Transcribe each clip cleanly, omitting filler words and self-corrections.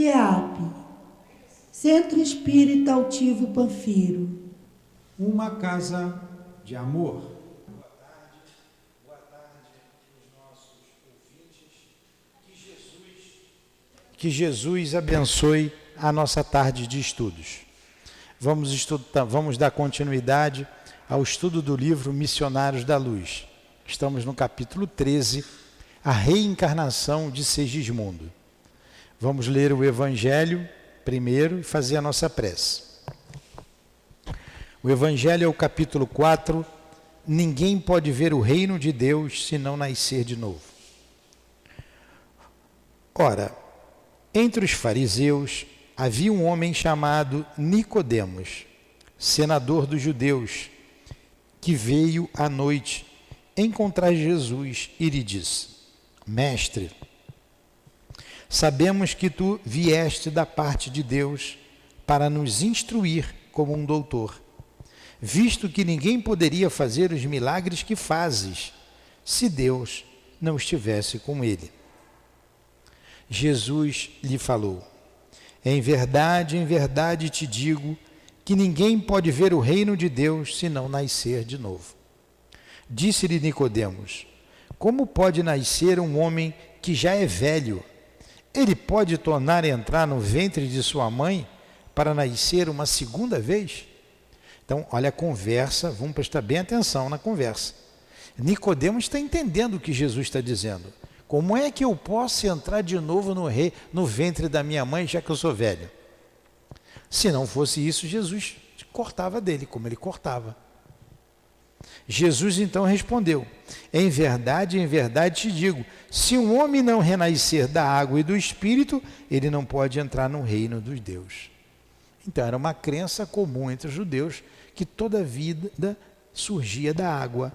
CEAP, Centro Espírita Altivo Panfiro. Uma casa de amor. Boa tarde aos nossos ouvintes. Que Jesus abençoe a nossa tarde de estudos. Vamos dar continuidade ao estudo do livro Missionários da Luz. Estamos no capítulo 13, a reencarnação de Segismundo. Vamos ler o Evangelho primeiro e fazer a nossa prece. O Evangelho é o capítulo 4, ninguém pode ver o reino de Deus se não nascer de novo. Ora, entre os fariseus havia um homem chamado Nicodemos, senador dos judeus, que veio à noite encontrar Jesus e lhe disse: Mestre, sabemos que tu vieste da parte de Deus para nos instruir como um doutor, visto que ninguém poderia fazer os milagres que fazes, se Deus não estivesse com ele. Jesus lhe falou: em verdade te digo que ninguém pode ver o reino de Deus se não nascer de novo. Disse-lhe Nicodemos: como pode nascer um homem que já é velho? Ele pode tornar a entrar no ventre de sua mãe para nascer uma segunda vez? Então, olha a conversa, vamos prestar bem atenção na conversa. Nicodemos está entendendo o que Jesus está dizendo. Como é que eu posso entrar de novo no ventre da minha mãe, já que eu sou velho? Se não fosse isso, Jesus cortava dele, como ele cortava. Jesus então respondeu: em verdade te digo, se um homem não renascer da água e do Espírito, ele não pode entrar no reino dos Deus. Então era uma crença comum entre os judeus que toda vida surgia da água.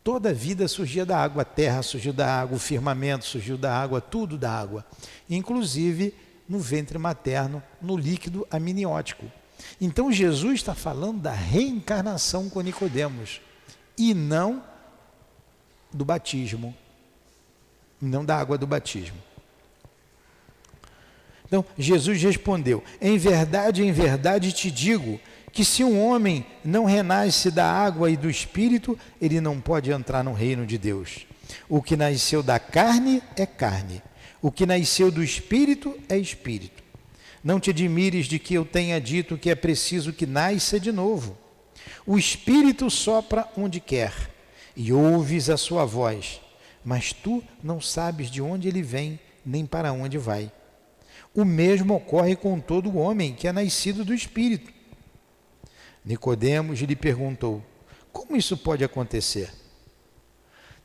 Toda vida surgia da água, a terra surgiu da água, o firmamento surgiu da água, tudo da água. Inclusive no ventre materno, no líquido amniótico. Então Jesus está falando da reencarnação com Nicodemos e não do batismo, não da água do batismo. Então Jesus respondeu: em verdade te digo que se um homem não renasce da água e do Espírito, ele não pode entrar no reino de Deus. O que nasceu da carne é carne, o que nasceu do Espírito é Espírito. Não te admires de que eu tenha dito que é preciso que nasça de novo. O Espírito sopra onde quer, e ouves a sua voz, mas tu não sabes de onde ele vem, nem para onde vai. O mesmo ocorre com todo homem que é nascido do Espírito. Nicodemos lhe perguntou: como isso pode acontecer?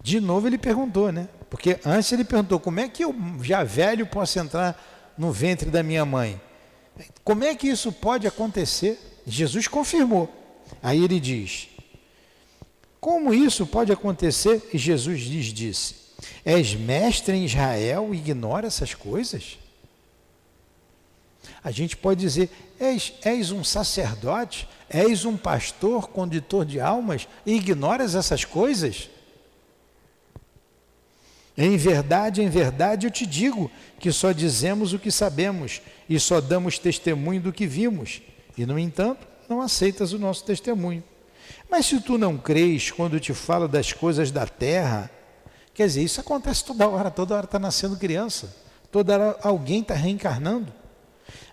De novo ele perguntou, né? Porque antes ele perguntou: como é que eu, já velho, posso entrar no ventre da minha mãe? Como é que isso pode acontecer? Jesus confirmou. Aí ele diz: como isso pode acontecer? E Jesus lhes disse: és mestre em Israel e ignora essas coisas? A gente pode dizer: és um sacerdote, és um pastor, condutor de almas, e ignoras essas coisas? Em verdade eu te digo que só dizemos o que sabemos e só damos testemunho do que vimos, e no entanto não aceitas o nosso testemunho. Mas se tu não crês quando te falo das coisas da terra, quer dizer, isso acontece toda hora está nascendo criança, toda hora alguém está reencarnando.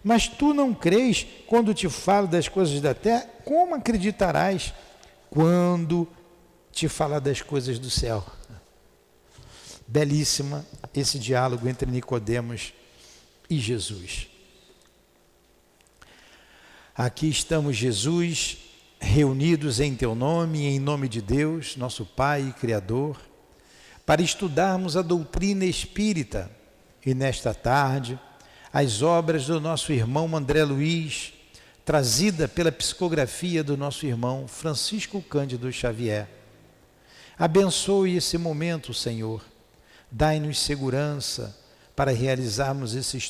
Mas tu não crês quando te falo das coisas da terra, como acreditarás quando te falar das coisas do céu? Belíssima esse diálogo entre Nicodemos e Jesus. Aqui estamos, Jesus, reunidos em teu nome e em nome de Deus, nosso Pai e Criador, para estudarmos a doutrina espírita. E nesta tarde, as obras do nosso irmão André Luiz, trazida pela psicografia do nosso irmão Francisco Cândido Xavier. Abençoe esse momento, Senhor. Dai-nos segurança para realizarmos esses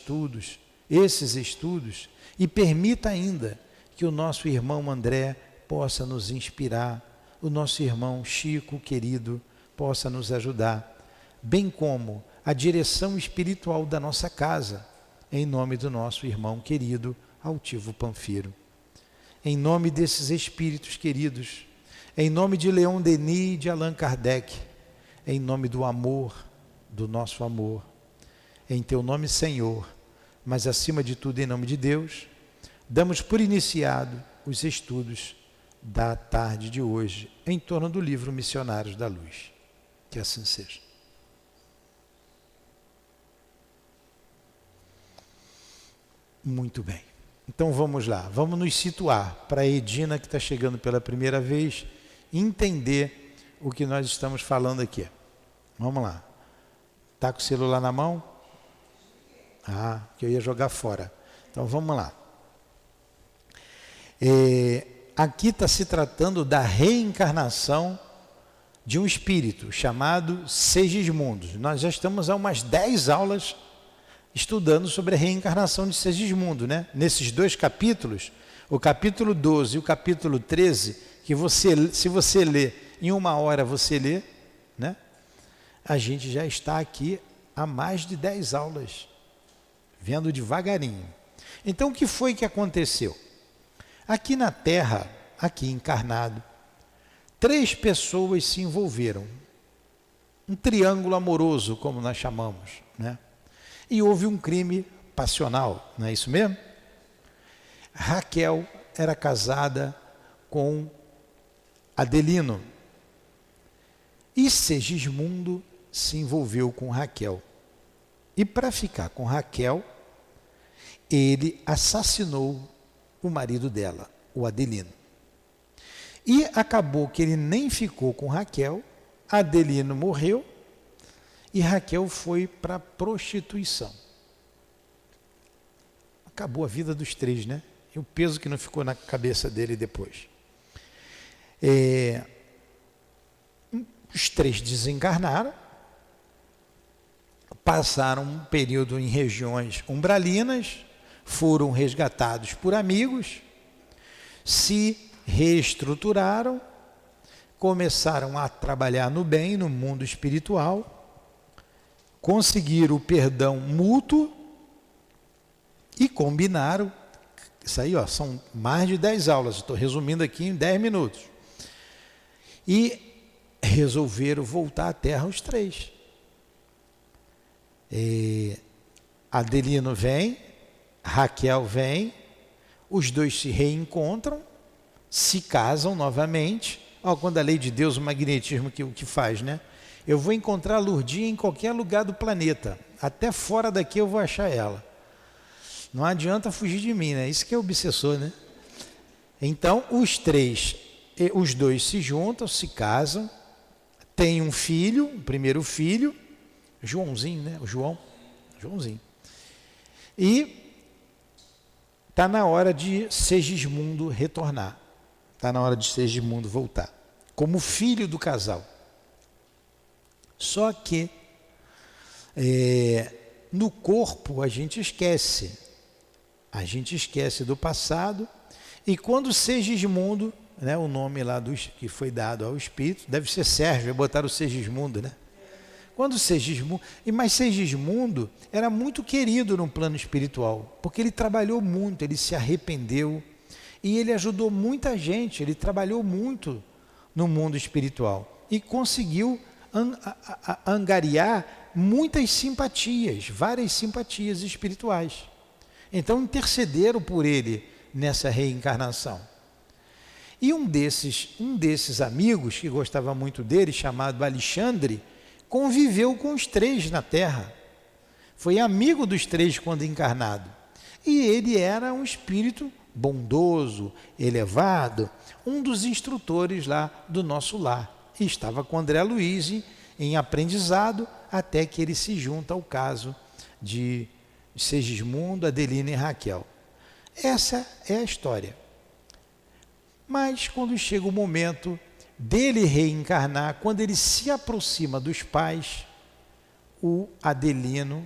estudos, e permita ainda que o nosso irmão André possa nos inspirar, o nosso irmão Chico, querido, possa nos ajudar, bem como a direção espiritual da nossa casa, em nome do nosso irmão querido Altivo Panfiro, em nome desses espíritos queridos, em nome de Leon Denis e de Allan Kardec, em nome do amor, do nosso amor, em teu nome, Senhor, mas acima de tudo em nome de Deus, damos por iniciado os estudos da tarde de hoje em torno do livro Missionários da Luz. Que assim seja. Muito bem. Então vamos lá, vamos nos situar para a Edina que está chegando pela primeira vez, entender o que nós estamos falando aqui. Vamos lá. Está com o celular na mão? Que eu ia jogar fora. Então vamos lá. Aqui está se tratando da reencarnação de um espírito chamado Segismundo. Nós já estamos há umas 10 aulas estudando sobre a reencarnação de Segismundo, né? Nesses 2 capítulos, o capítulo 12 e o capítulo 13, que se você ler em 1 hora, você lê, né? A gente já está aqui há mais de 10 aulas, vendo devagarinho. Então, o que foi que aconteceu? Aqui na Terra, aqui encarnado, 3 pessoas se envolveram. Um triângulo amoroso, como nós chamamos, né? E houve um crime passional, não é isso mesmo? Raquel era casada com Adelino. E Segismundo se envolveu com Raquel. E para ficar com Raquel, ele assassinou o marido dela, o Adelino. E acabou que ele nem ficou com Raquel, Adelino morreu, e Raquel foi para a prostituição. Acabou a vida dos 3, né? E o peso que não ficou na cabeça dele depois. Os 3 desencarnaram, passaram um período em regiões umbralinas, foram resgatados por amigos, se reestruturaram, começaram a trabalhar no bem, no mundo espiritual, conseguiram o perdão mútuo e combinaram. Isso aí, são mais de 10 aulas, estou resumindo aqui em 10 minutos. E resolveram voltar à Terra os 3. Adelino vem, Raquel vem, os 2 se reencontram, se casam novamente. Quando a lei de Deus, o magnetismo o que faz, né? Eu vou encontrar a Lourdinha em qualquer lugar do planeta. Até fora daqui eu vou achar ela. Não adianta fugir de mim, né? Isso que é obsessor, né? Então, os 2 se juntam, se casam, têm um filho, o primeiro filho, Joãozinho, né? Joãozinho. E está na hora de Segismundo retornar. Está na hora de Segismundo voltar, como filho do casal. Só que no corpo a gente esquece do passado, e quando Segismundo, né, o nome lá que foi dado ao espírito, deve ser Sérgio, botaram o Segismundo, né? Mas Segismundo era muito querido no plano espiritual, porque ele trabalhou muito, ele se arrependeu, e ele ajudou muita gente, ele trabalhou muito no mundo espiritual, e conseguiu angariar muitas simpatias, várias simpatias espirituais. Então intercederam por ele nessa reencarnação. E um desses amigos que gostava muito dele, chamado Alexandre, conviveu com os 3 na Terra. Foi amigo dos 3 quando encarnado. E ele era um espírito bondoso, elevado, um dos instrutores lá do nosso lar. E estava com André Luiz em aprendizado, até que ele se junta ao caso de Segismundo, Adelino e Raquel. Essa é a história. Mas quando chega o momento dele reencarnar, quando ele se aproxima dos pais, o Adelino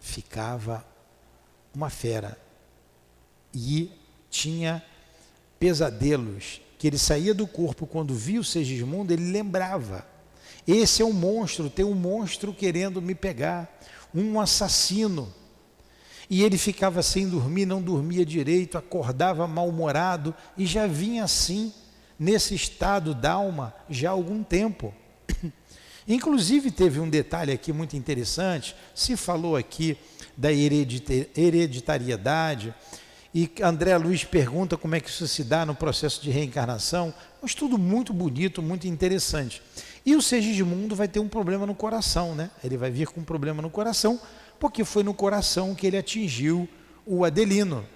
ficava uma fera e tinha pesadelos, que ele saía do corpo quando via o Segismundo, ele lembrava: esse é um monstro, tem um monstro querendo me pegar, um assassino. E ele ficava sem dormir, não dormia direito, acordava mal-humorado e já vinha assim, nesse estado d'alma, já há algum tempo. Inclusive teve um detalhe aqui muito interessante, se falou aqui da hereditariedade, e André Luiz pergunta como é que isso se dá no processo de reencarnação. Um estudo muito bonito, muito interessante. E o Segismundo vai ter um problema no coração, né? Ele vai vir com um problema no coração, porque foi no coração que ele atingiu o Adelino.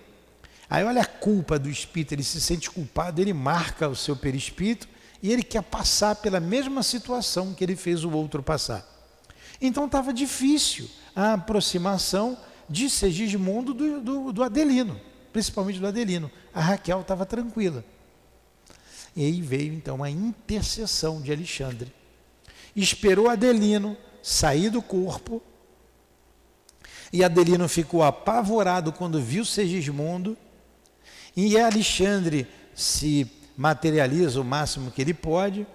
Aí olha a culpa do espírito, ele se sente culpado, ele marca o seu perispírito e ele quer passar pela mesma situação que ele fez o outro passar. Então estava difícil a aproximação de Segismundo do Adelino, principalmente do Adelino. A Raquel estava tranquila. E aí veio então a intercessão de Alexandre. Esperou Adelino sair do corpo, e Adelino ficou apavorado quando viu Segismundo, e Alexandre se materializa o máximo que ele pode,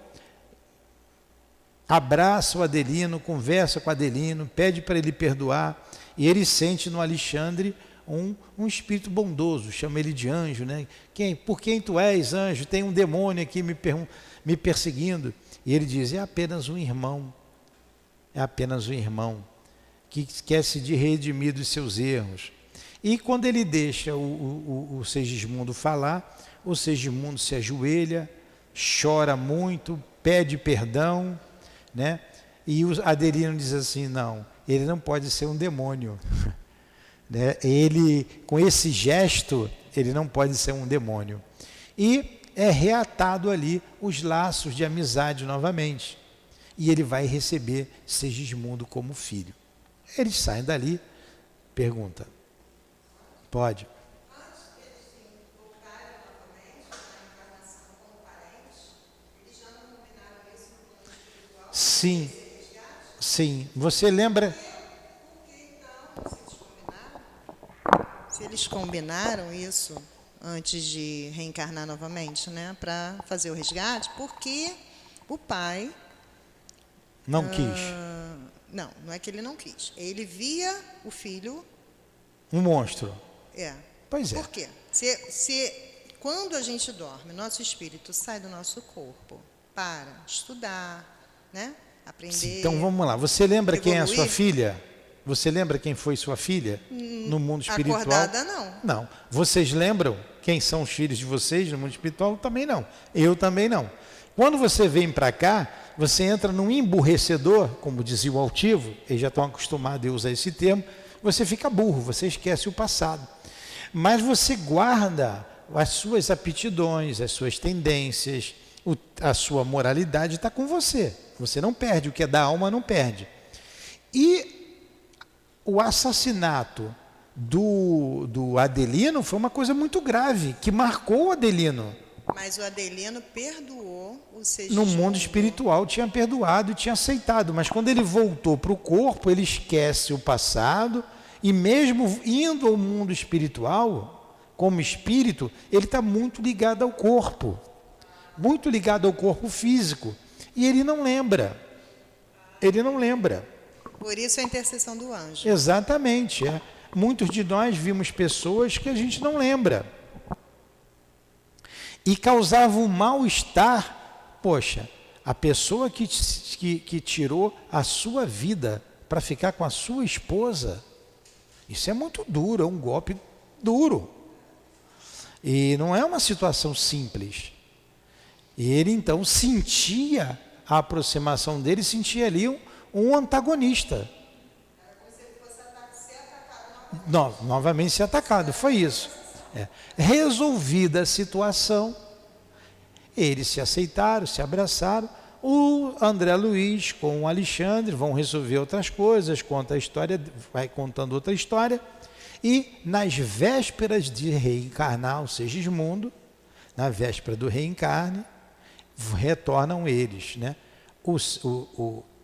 abraça o Adelino, conversa com o Adelino, pede para ele perdoar, e ele sente no Alexandre um espírito bondoso, chama ele de anjo, né? Por quem tu és, anjo? Tem um demônio aqui me perseguindo. E ele diz, é apenas um irmão que quer se redimir dos seus erros. E quando ele deixa o Segismundo falar, o Segismundo se ajoelha, chora muito, pede perdão, né? E o Adelino diz assim, não, ele não pode ser um demônio. Né? Ele, com esse gesto, ele não pode ser um demônio. E é reatado ali os laços de amizade novamente. E ele vai receber Segismundo como filho. Eles saem dali, pergunta, pode? Antes que eles voltarem novamente na encarnação como parentes, eles já não combinaram isso no plano espiritual? Sim, sim. Você lembra? Por que então, se eles combinaram isso antes de reencarnar novamente, né, para fazer o resgate, porque o pai Não quis. Não é que ele não quis. Ele via o filho. Um monstro. Pois é. Por quê? Se quando a gente dorme, nosso espírito sai do nosso corpo para estudar, né, aprender. Sim, então vamos lá. Você lembra quem é a sua evoluir? filha? Você lembra quem foi sua filha no mundo espiritual? Acordada, não. Não. Vocês lembram quem são os filhos de vocês no mundo espiritual? Também não. Eu também não. Quando você vem para cá, você entra num emburrecedor, como dizia o altivo, eles já estão acostumados a usar esse termo, você fica burro, você esquece o passado. Mas você guarda as suas aptidões, as suas tendências, a sua moralidade está com você. Você não perde, o que é da alma não perde. E o assassinato do Adelino foi uma coisa muito grave, que marcou o Adelino. Mas o Adelino perdoou o Segismundo. No mundo espiritual tinha perdoado e tinha aceitado, mas quando ele voltou para o corpo, ele esquece o passado, e mesmo indo ao mundo espiritual, como espírito, ele está muito ligado ao corpo físico, e ele não lembra. Por isso a intercessão do anjo. Exatamente. Muitos de nós vimos pessoas que a gente não lembra. E causava um mal-estar. Poxa, a pessoa que tirou a sua vida para ficar com a sua esposa, isso é muito duro, é um golpe duro. E não é uma situação simples. E ele então sentia a aproximação dele, sentia ali um antagonista. Novamente ser atacado, foi isso. Resolvida a situação, eles se aceitaram, se abraçaram. O André Luiz com o Alexandre vão resolver outras coisas, conta a história, vai contando outra história. E nas vésperas de reencarnar o Segismundo, na véspera do reencarne, retornam eles, né?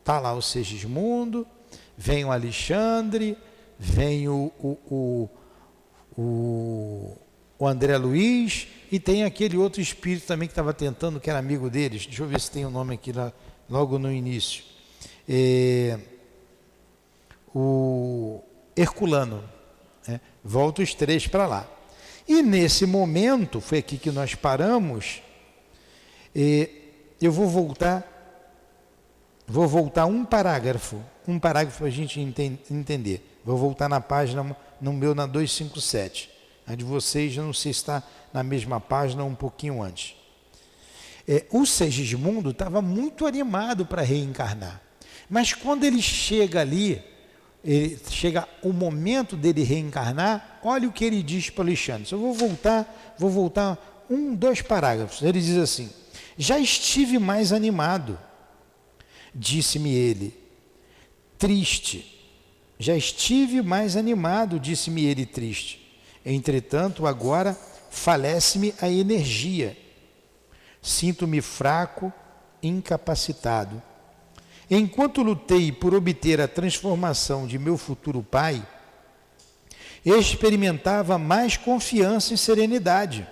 Tá lá o Segismundo, vem o Alexandre, vem o André Luiz, e tem aquele outro espírito também que estava tentando, que era amigo deles. Deixa eu ver se tem o nome aqui logo no início. O Herculano. né? Volta os 3 para lá. E nesse momento, foi aqui que nós paramos, eu vou voltar um parágrafo para a gente entender. Vou voltar na página, no meu, na 257. A de vocês, eu não sei se está na mesma página ou um pouquinho antes. O Segismundo estava muito animado para reencarnar. Mas quando ele chega ali, chega o momento dele reencarnar, olha o que ele diz para Alexandre. Eu vou voltar 2 parágrafos. Ele diz assim: já estive mais animado, disse-me ele, triste. Já estive mais animado, disse-me ele, triste. Entretanto, agora falece-me a energia. Sinto-me fraco, incapacitado. Enquanto lutei por obter a transformação de meu futuro pai, experimentava mais confiança e serenidade.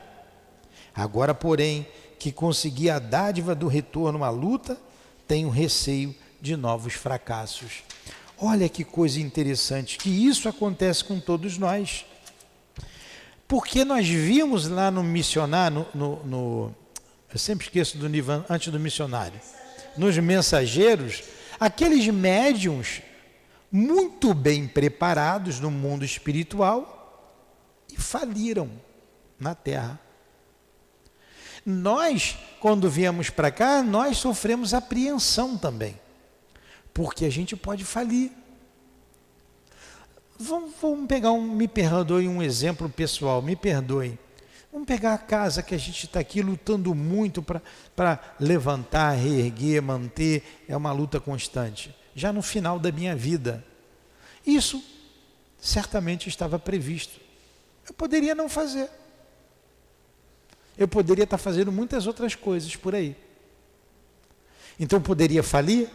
Agora, porém, que consegui a dádiva do retorno à luta, tenho receio de novos fracassos. Olha que coisa interessante, que isso acontece com todos nós. Porque nós vimos lá no missionário, eu sempre esqueço do nível antes do missionário, nos mensageiros, aqueles médiuns muito bem preparados no mundo espiritual e faliram na terra. Nós, quando viemos para cá, nós sofremos apreensão também, porque a gente pode falir. Vamos pegar me perdoe, um exemplo pessoal, me perdoe. Vamos pegar a casa que a gente está aqui lutando muito para levantar, reerguer, manter, é uma luta constante. Já no final da minha vida, isso certamente estava previsto. Eu poderia não fazer. Eu poderia estar fazendo muitas outras coisas por aí. Então poderia falir?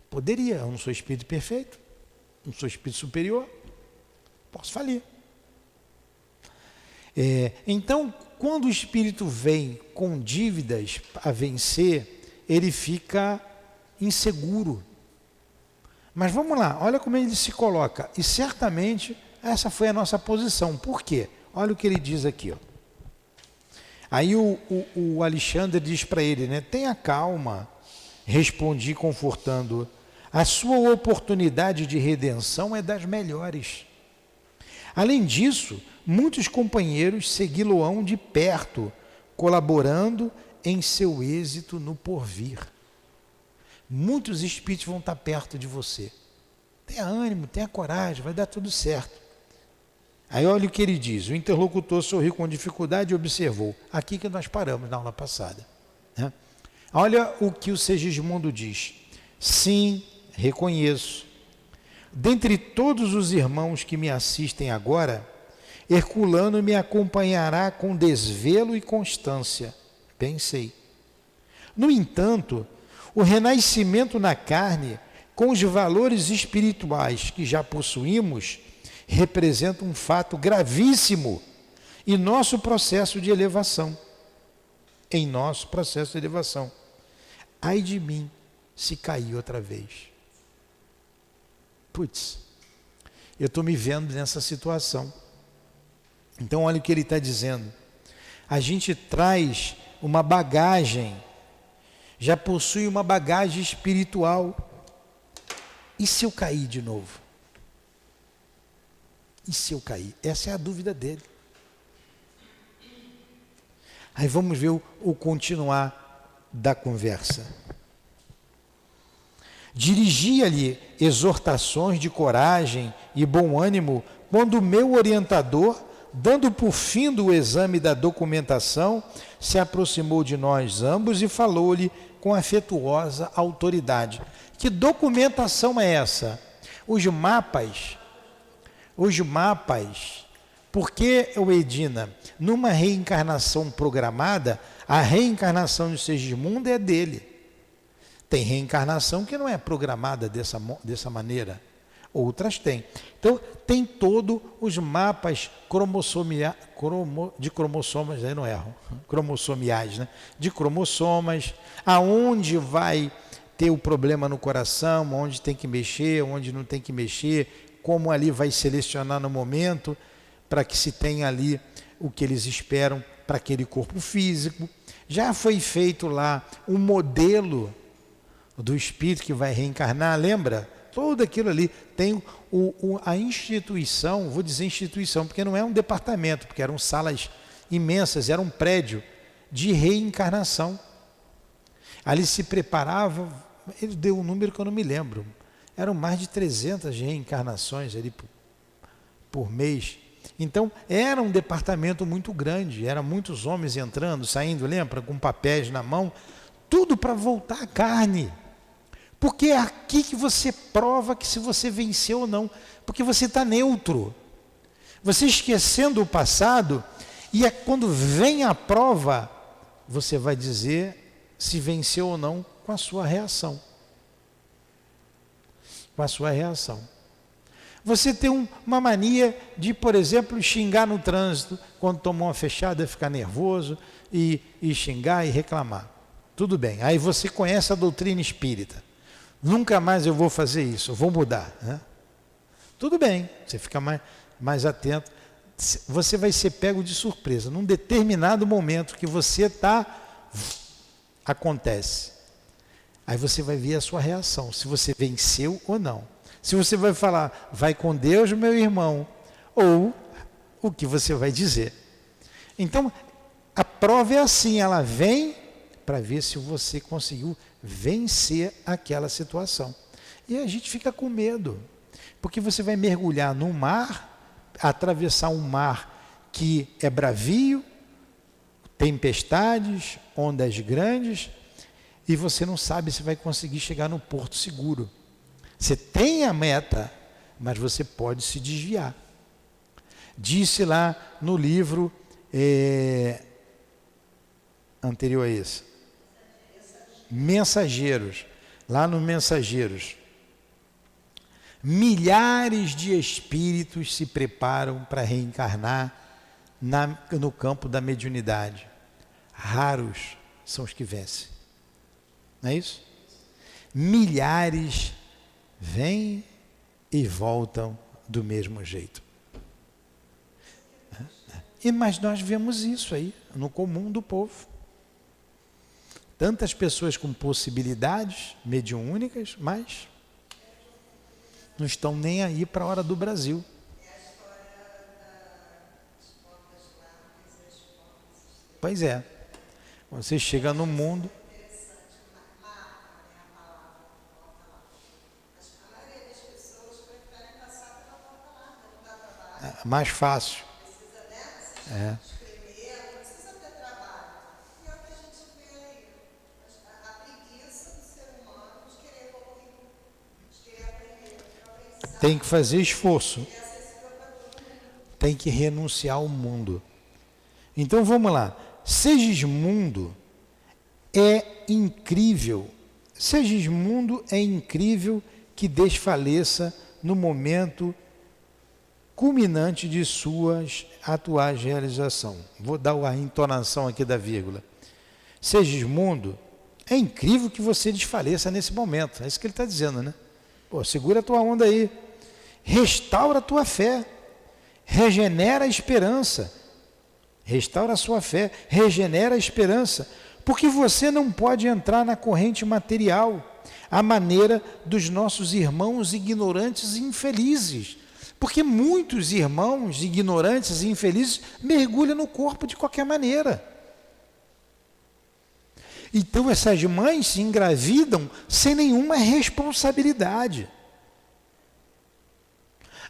Poderia, eu não sou espírito perfeito, não sou espírito superior, posso falir. Então, quando o espírito vem com dívidas a vencer, ele fica inseguro. Mas vamos lá, olha como ele se coloca. E certamente essa foi a nossa posição. Por quê? Olha o que ele diz aqui. Ó. Aí o Alexandre diz para ele, né? Tenha calma, respondi confortando-o. A sua oportunidade de redenção é das melhores. Além disso, muitos companheiros segui-lo-ão de perto, colaborando em seu êxito no porvir. Muitos espíritos vão estar perto de você. Tenha ânimo, tenha coragem, vai dar tudo certo. Aí olha o que ele diz. O interlocutor sorriu com dificuldade e observou. Aqui que nós paramos na aula passada. Né? Olha o que o Segismundo diz. Sim, reconheço. Dentre todos os irmãos que me assistem agora, Herculano me acompanhará com desvelo e constância. Bem sei. No entanto, o renascimento na carne, com os valores espirituais que já possuímos, representa um fato gravíssimo em nosso processo de elevação. Em nosso processo de elevação. Ai de mim, se cair outra vez. Putz, eu estou me vendo nessa situação. Então olha o que ele está dizendo. A gente traz uma bagagem, já possui uma bagagem espiritual. E se eu cair de novo? E se eu cair? Essa é a dúvida dele. Aí vamos ver o continuar da conversa. Dirigia-lhe exortações de coragem e bom ânimo quando o meu orientador, dando por fim do exame da documentação, se aproximou de nós ambos e falou-lhe com afetuosa autoridade. Que documentação é essa? Os mapas, porque, Edina, numa reencarnação programada, a reencarnação de Segismundo é dele. Tem reencarnação que não é programada dessa maneira. Outras têm. Então, tem todos os mapas de cromossomas, aí não erro, cromossomiais, né? De cromossomas, aonde vai ter o problema no coração, onde tem que mexer, onde não tem que mexer, como ali vai selecionar no momento, para que se tenha ali o que eles esperam para aquele corpo físico. Já foi feito lá um modelo do espírito que vai reencarnar, lembra? Tudo aquilo ali tem a instituição, vou dizer instituição, porque não é um departamento, porque eram salas imensas, era um prédio de reencarnação. Ali se preparava, ele deu um número que eu não me lembro, eram mais de 300 reencarnações ali por mês. Então era um departamento muito grande, eram muitos homens entrando, saindo, lembra, com papéis na mão, tudo para voltar à carne. Porque é aqui que você prova que se você venceu ou não, porque você está neutro. Você esquecendo o passado, e é quando vem a prova, você vai dizer se venceu ou não com a sua reação. Com a sua reação. Você tem uma mania de, por exemplo, xingar no trânsito, quando tomou uma fechada, ficar nervoso e xingar e reclamar. Tudo bem, aí você conhece a doutrina espírita. Nunca mais eu vou fazer isso, eu vou mudar. Né? Tudo bem, você fica mais atento. Você vai ser pego de surpresa. Num determinado momento que você está, acontece. Aí você vai ver a sua reação, se você venceu ou não. Se você vai falar, vai com Deus, meu irmão, ou o que você vai dizer. Então, a prova é assim, ela vem para ver se você conseguiu vencer aquela situação. E a gente fica com medo, porque você vai mergulhar no mar, atravessar um mar que é bravio, tempestades, ondas grandes, e você não sabe se vai conseguir chegar no porto seguro. Você tem a meta, mas você pode se desviar. Disse lá no livro anterior a esse, Mensageiros, lá no Mensageiros, milhares de espíritos se preparam para reencarnar no campo da mediunidade. Raros são os que vencem. Não é isso? Milhares vêm e voltam do mesmo jeito. Mas nós vemos isso aí, no comum do povo. Tantas pessoas com possibilidades mediúnicas, mas não estão nem aí para a hora do Brasil. Pois é. Você chega no mundo... É mais fácil. É. Tem que fazer esforço. Tem que renunciar ao mundo. Então vamos lá. Segismundo é incrível. Segismundo é incrível que desfaleça no momento culminante de suas atuais realizações. Vou dar a entonação aqui da vírgula. Segismundo, é incrível que você desfaleça nesse momento. É isso que ele está dizendo, né? Pô, segura a tua onda aí. Restaura a tua fé. Regenera a esperança. Restaura a sua fé. Regenera a esperança. Porque você não pode entrar na corrente material, à maneira dos nossos irmãos ignorantes e infelizes. Porque muitos irmãos ignorantes e infelizes mergulham no corpo de qualquer maneira. Então essas mães se engravidam sem nenhuma responsabilidade.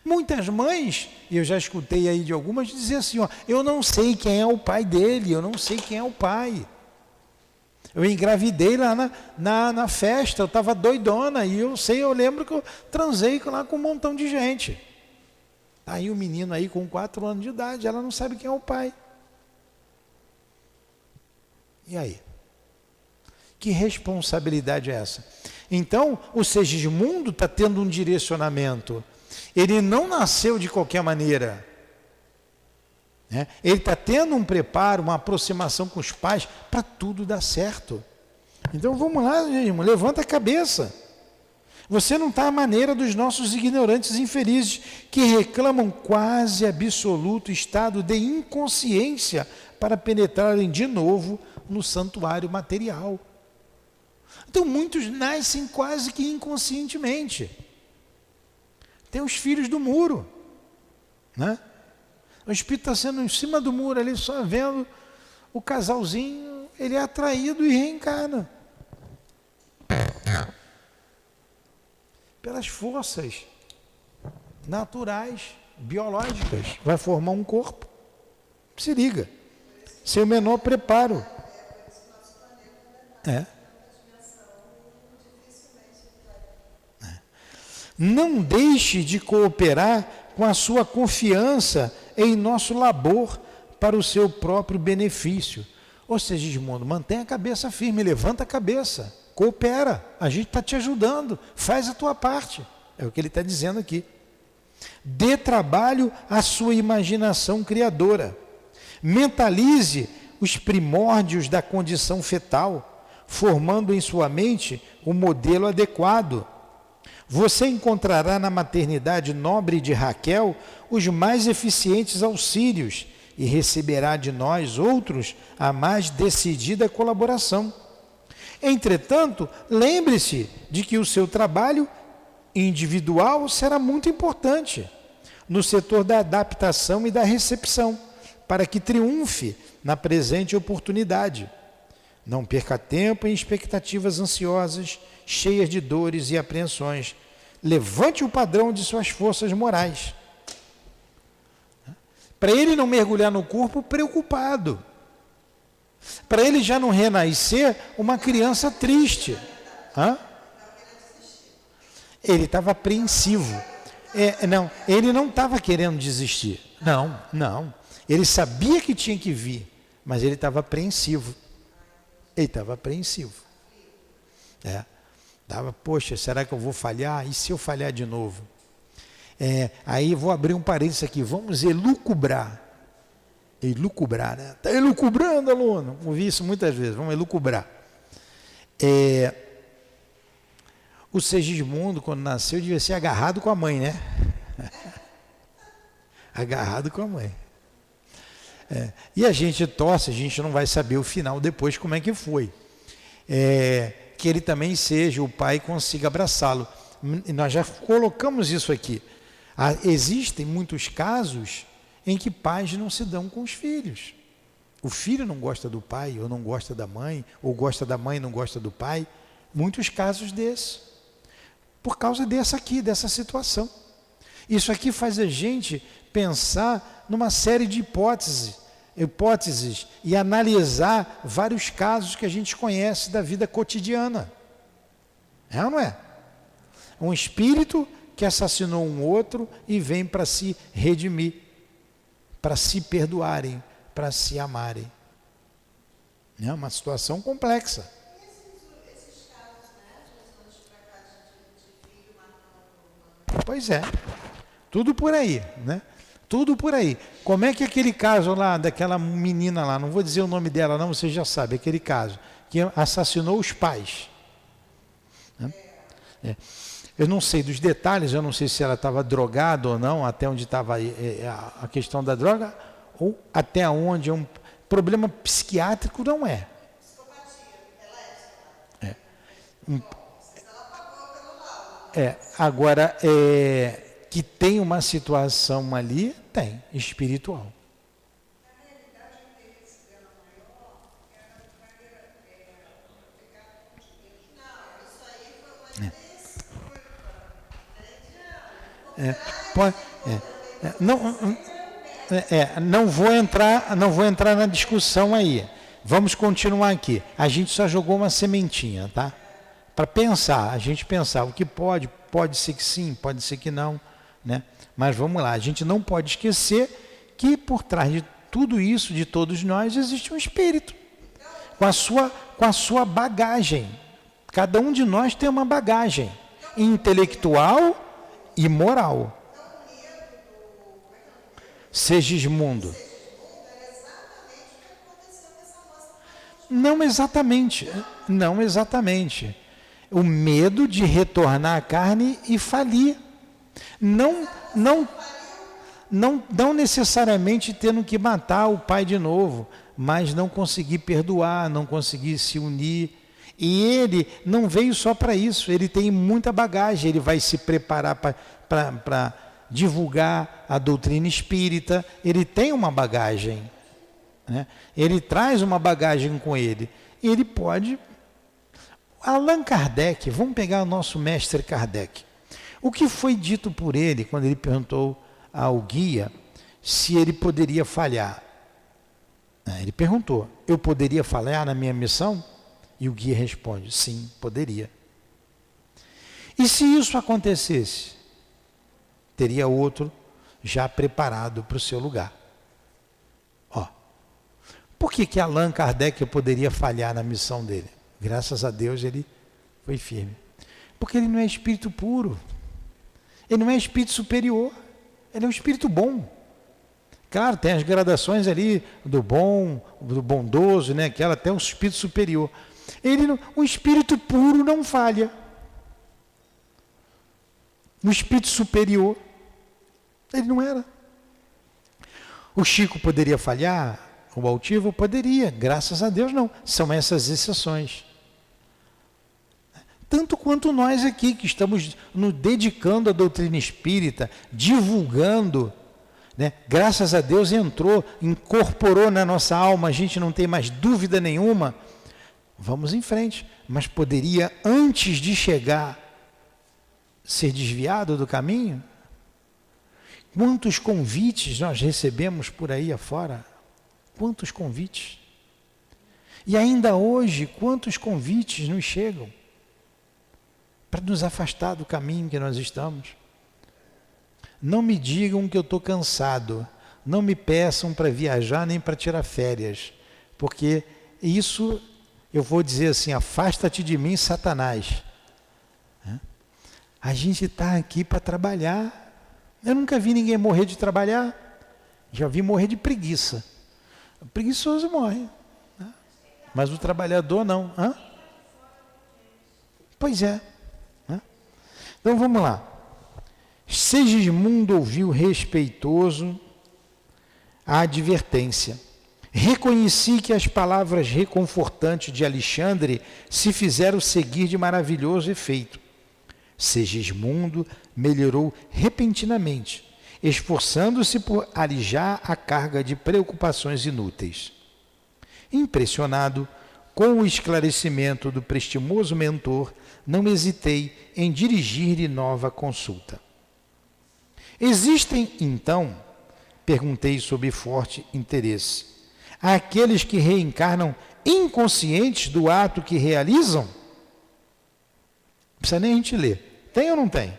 Muitas mães, e eu já escutei aí de algumas, dizer assim, ó, eu não sei quem é o pai dele, eu não sei quem é o pai. Eu engravidei lá na festa, eu estava doidona, e eu lembro que eu transei lá com um montão de gente. Aí o menino aí com 4 anos de idade, ela não sabe quem é o pai. E aí? Que responsabilidade é essa? Então, o Segismundo está tendo um direcionamento. Ele não nasceu de qualquer maneira. Né? Ele está tendo um preparo, uma aproximação com os pais para tudo dar certo. Então vamos lá, Segismundo, levanta a cabeça. Você não está à maneira dos nossos ignorantes infelizes, que reclamam quase absoluto estado de inconsciência para penetrarem de novo no santuário material. Então, muitos nascem quase que inconscientemente. Tem os filhos do muro, né? O espírito está sendo em cima do muro ali, só vendo o casalzinho, ele é atraído e reencarna. Pelas forças naturais, biológicas, vai formar um corpo. Se liga, sem o menor preparo. Não deixe de cooperar com a sua confiança em nosso labor para o seu próprio benefício. Ou seja, Edmundo, mantenha a cabeça firme, levanta a cabeça, coopera, a gente está te ajudando, faz a tua parte. É o que ele está dizendo aqui. Dê trabalho à sua imaginação criadora. Mentalize os primórdios da condição fetal, formando em sua mente o modelo adequado. Você encontrará na maternidade nobre de Raquel os mais eficientes auxílios e receberá de nós outros a mais decidida colaboração. Entretanto, lembre-se de que o seu trabalho individual será muito importante no setor da adaptação e da recepção, para que triunfe na presente oportunidade. Não perca tempo em expectativas ansiosas, cheias de dores e apreensões. Levante o padrão de suas forças morais. Para ele não mergulhar no corpo preocupado. Para ele já não renascer uma criança triste. Ele estava apreensivo. Não, ele não estava querendo desistir. Não. Ele sabia que tinha que vir, mas ele estava apreensivo. Poxa, será que eu vou falhar? E se eu falhar de novo? Aí vou abrir um parênteses aqui, vamos elucubrar. Elucubrar, né? Está elucubrando, aluno. Ouvi isso muitas vezes, vamos elucubrar. O Segismundo, quando nasceu, devia ser agarrado com a mãe, né? Agarrado com a mãe. E a gente torce, a gente não vai saber o final depois como é que foi. Que ele também seja o pai e consiga abraçá-lo. Nós já colocamos isso aqui. Existem muitos casos em que pais não se dão com os filhos. O filho não gosta do pai, ou não gosta da mãe, ou gosta da mãe e não gosta do pai. Muitos casos desses. Por causa dessa situação. Isso aqui faz a gente pensar numa série de hipóteses e analisar vários casos que a gente conhece da vida cotidiana. É ou não é? Um espírito que assassinou um outro e vem para se redimir, para se perdoarem, para se amarem. É uma situação complexa. Pois é, tudo por aí, né? Tudo por aí. Como é que aquele caso lá, daquela menina lá, não vou dizer o nome dela não, você já sabe, aquele caso, que assassinou os pais. Né? Eu não sei dos detalhes, eu não sei se ela estava drogada ou não, até onde estava a questão da droga, ou até onde é um problema psiquiátrico, não é. Agora, que tem uma situação ali, tem, espiritual. Não vou entrar na discussão aí. Vamos continuar aqui. A gente só jogou uma sementinha, tá? Para pensar, a gente pensar o que pode ser que sim, pode ser que não, né? Mas vamos lá, a gente não pode esquecer que por trás de tudo isso, de todos nós, existe um espírito com a sua bagagem. Cada um de nós tem uma bagagem intelectual e moral. Segismundo. Não exatamente. O medo de retornar à carne e falir. Não, não, não necessariamente tendo que matar o pai de novo, mas não conseguir perdoar, não conseguir se unir. E ele não veio só para isso, ele tem muita bagagem, ele vai se preparar para divulgar a doutrina espírita, ele tem uma bagagem, né? Ele traz uma bagagem com ele. Ele pode... Allan Kardec, vamos pegar o nosso mestre Kardec. O que foi dito por ele quando ele perguntou ao guia se ele poderia falhar? Ele perguntou, eu poderia falhar na minha missão? E o guia responde, sim, poderia. E se isso acontecesse? Teria outro já preparado para o seu lugar. Ó, por que Allan Kardec poderia falhar na missão dele? Graças a Deus ele foi firme. Porque ele não é espírito puro. Ele não é espírito superior. Ele é um espírito bom. Claro, tem as gradações ali do bom, do bondoso, né? Que ela tem um espírito superior. O espírito puro não falha. No espírito superior, ele não era. O Chico poderia falhar? O altivo poderia. Graças a Deus não. São essas exceções. Tanto quanto nós aqui, que estamos nos dedicando à doutrina espírita, divulgando, né? Graças a Deus entrou, incorporou na nossa alma, a gente não tem mais dúvida nenhuma. Vamos em frente. Mas poderia, antes de chegar, ser desviado do caminho? Quantos convites nós recebemos por aí afora? Quantos convites? E ainda hoje, quantos convites nos chegam para nos afastar do caminho que nós estamos? Não me digam que eu estou cansado. Não me peçam para viajar nem para tirar férias. Porque isso, eu vou dizer assim, afasta-te de mim, Satanás. A gente está aqui para trabalhar. Eu nunca vi ninguém morrer de trabalhar. Já vi morrer de preguiça. O preguiçoso morre, né? Mas o trabalhador não. Hã? Pois é. Então vamos lá. Segismundo ouviu respeitoso a advertência. Reconheci que as palavras reconfortantes de Alexandre se fizeram seguir de maravilhoso efeito. Segismundo melhorou repentinamente, esforçando-se por alijar a carga de preocupações inúteis. Impressionado com o esclarecimento do prestimoso mentor, não hesitei em dirigir-lhe nova consulta. Existem, então, perguntei sob forte interesse, aqueles que reencarnam inconscientes do ato que realizam? Não precisa nem a gente ler. Tem ou não tem?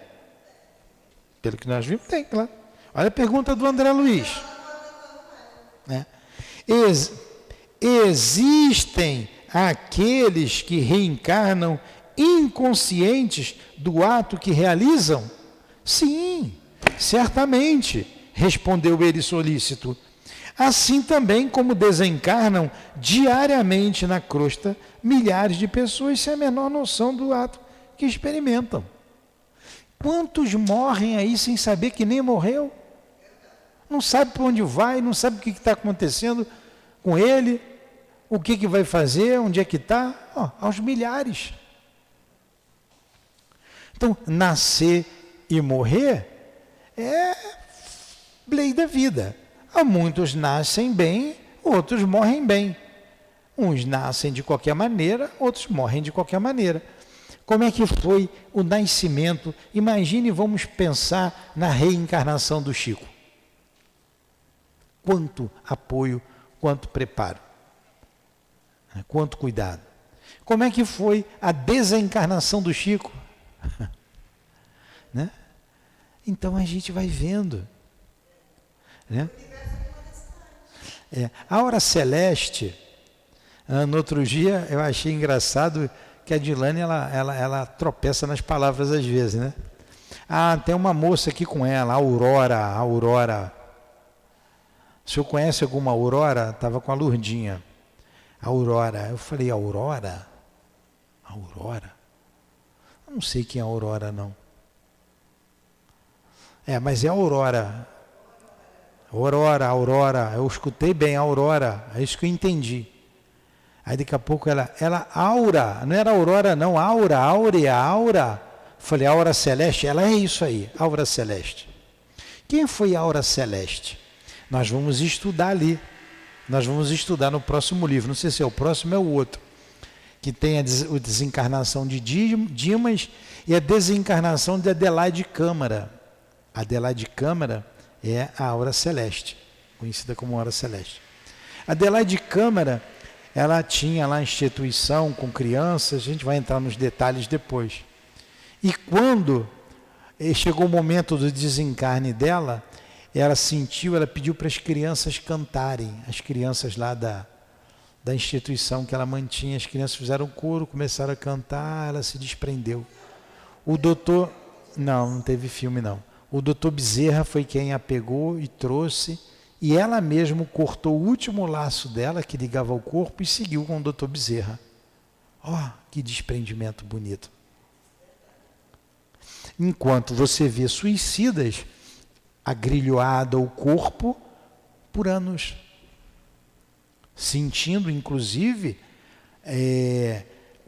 Pelo que nós vimos, tem, claro. Olha a pergunta do André Luiz. Né? Existem aqueles que reencarnam inconscientes do ato que realizam? Sim, certamente, respondeu ele solícito. Assim também como desencarnam diariamente na crosta milhares de pessoas sem a menor noção do ato que experimentam. Quantos morrem aí sem saber que nem morreu? Não sabe para onde vai, não sabe o que está acontecendo com ele, o que vai fazer, onde é que está? Aos milhares. Então, nascer e morrer é lei da vida. Muitos nascem bem, outros morrem bem. Uns nascem de qualquer maneira, outros morrem de qualquer maneira. Como é que foi o nascimento? Imagine, vamos pensar na reencarnação do Chico. Quanto apoio, quanto preparo, quanto cuidado. Como é que foi a desencarnação do Chico? Né? Então a gente vai vendo. Né? A hora celeste, no outro dia eu achei engraçado que a Dilane ela tropeça nas palavras às vezes, né? Tem uma moça aqui com ela, Aurora. O senhor conhece alguma Aurora? Estava com a Lourdinha. Aurora. Eu falei, Aurora? Aurora? Eu não sei quem é a Aurora, não. Mas é a Aurora. Aurora. Eu escutei bem, Aurora. É isso que eu entendi. Aí daqui a pouco ela Aura. Não era Aurora, não. Áurea. Falei, Aura Celeste. Ela é isso aí, Aura Celeste. Quem foi Aura Celeste? Nós vamos estudar ali. Nós vamos estudar no próximo livro. Não sei se é o próximo ou é o outro. Que tem a desencarnação de Dimas e a desencarnação de Adelaide Câmara. Adelaide Câmara é a Aura Celeste, conhecida como Aura Celeste. Adelaide Câmara, ela tinha lá instituição com crianças, a gente vai entrar nos detalhes depois. E quando chegou o momento do desencarne dela, ela pediu para as crianças cantarem, as crianças lá da instituição que ela mantinha, as crianças fizeram coro, começaram a cantar, ela se desprendeu. O doutor, não teve filme não. O doutor Bezerra foi quem a pegou e trouxe, e ela mesma cortou o último laço dela, que ligava ao corpo, e seguiu com o doutor Bezerra. Que desprendimento bonito. Enquanto você vê suicidas agrilhoado ao corpo por anos, sentindo inclusive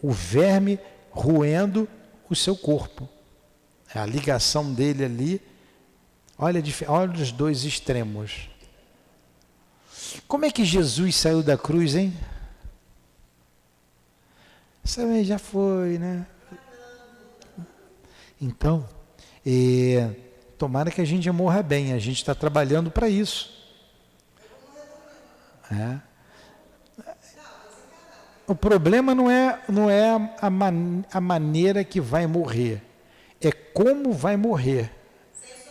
o verme roendo o seu corpo. A ligação dele ali, olha os dois extremos. Como é que Jesus saiu da cruz, hein? Isso aí já foi, né? Então, tomara que a gente morra bem, a gente está trabalhando para isso. O problema não é a maneira que vai morrer, é como vai morrer.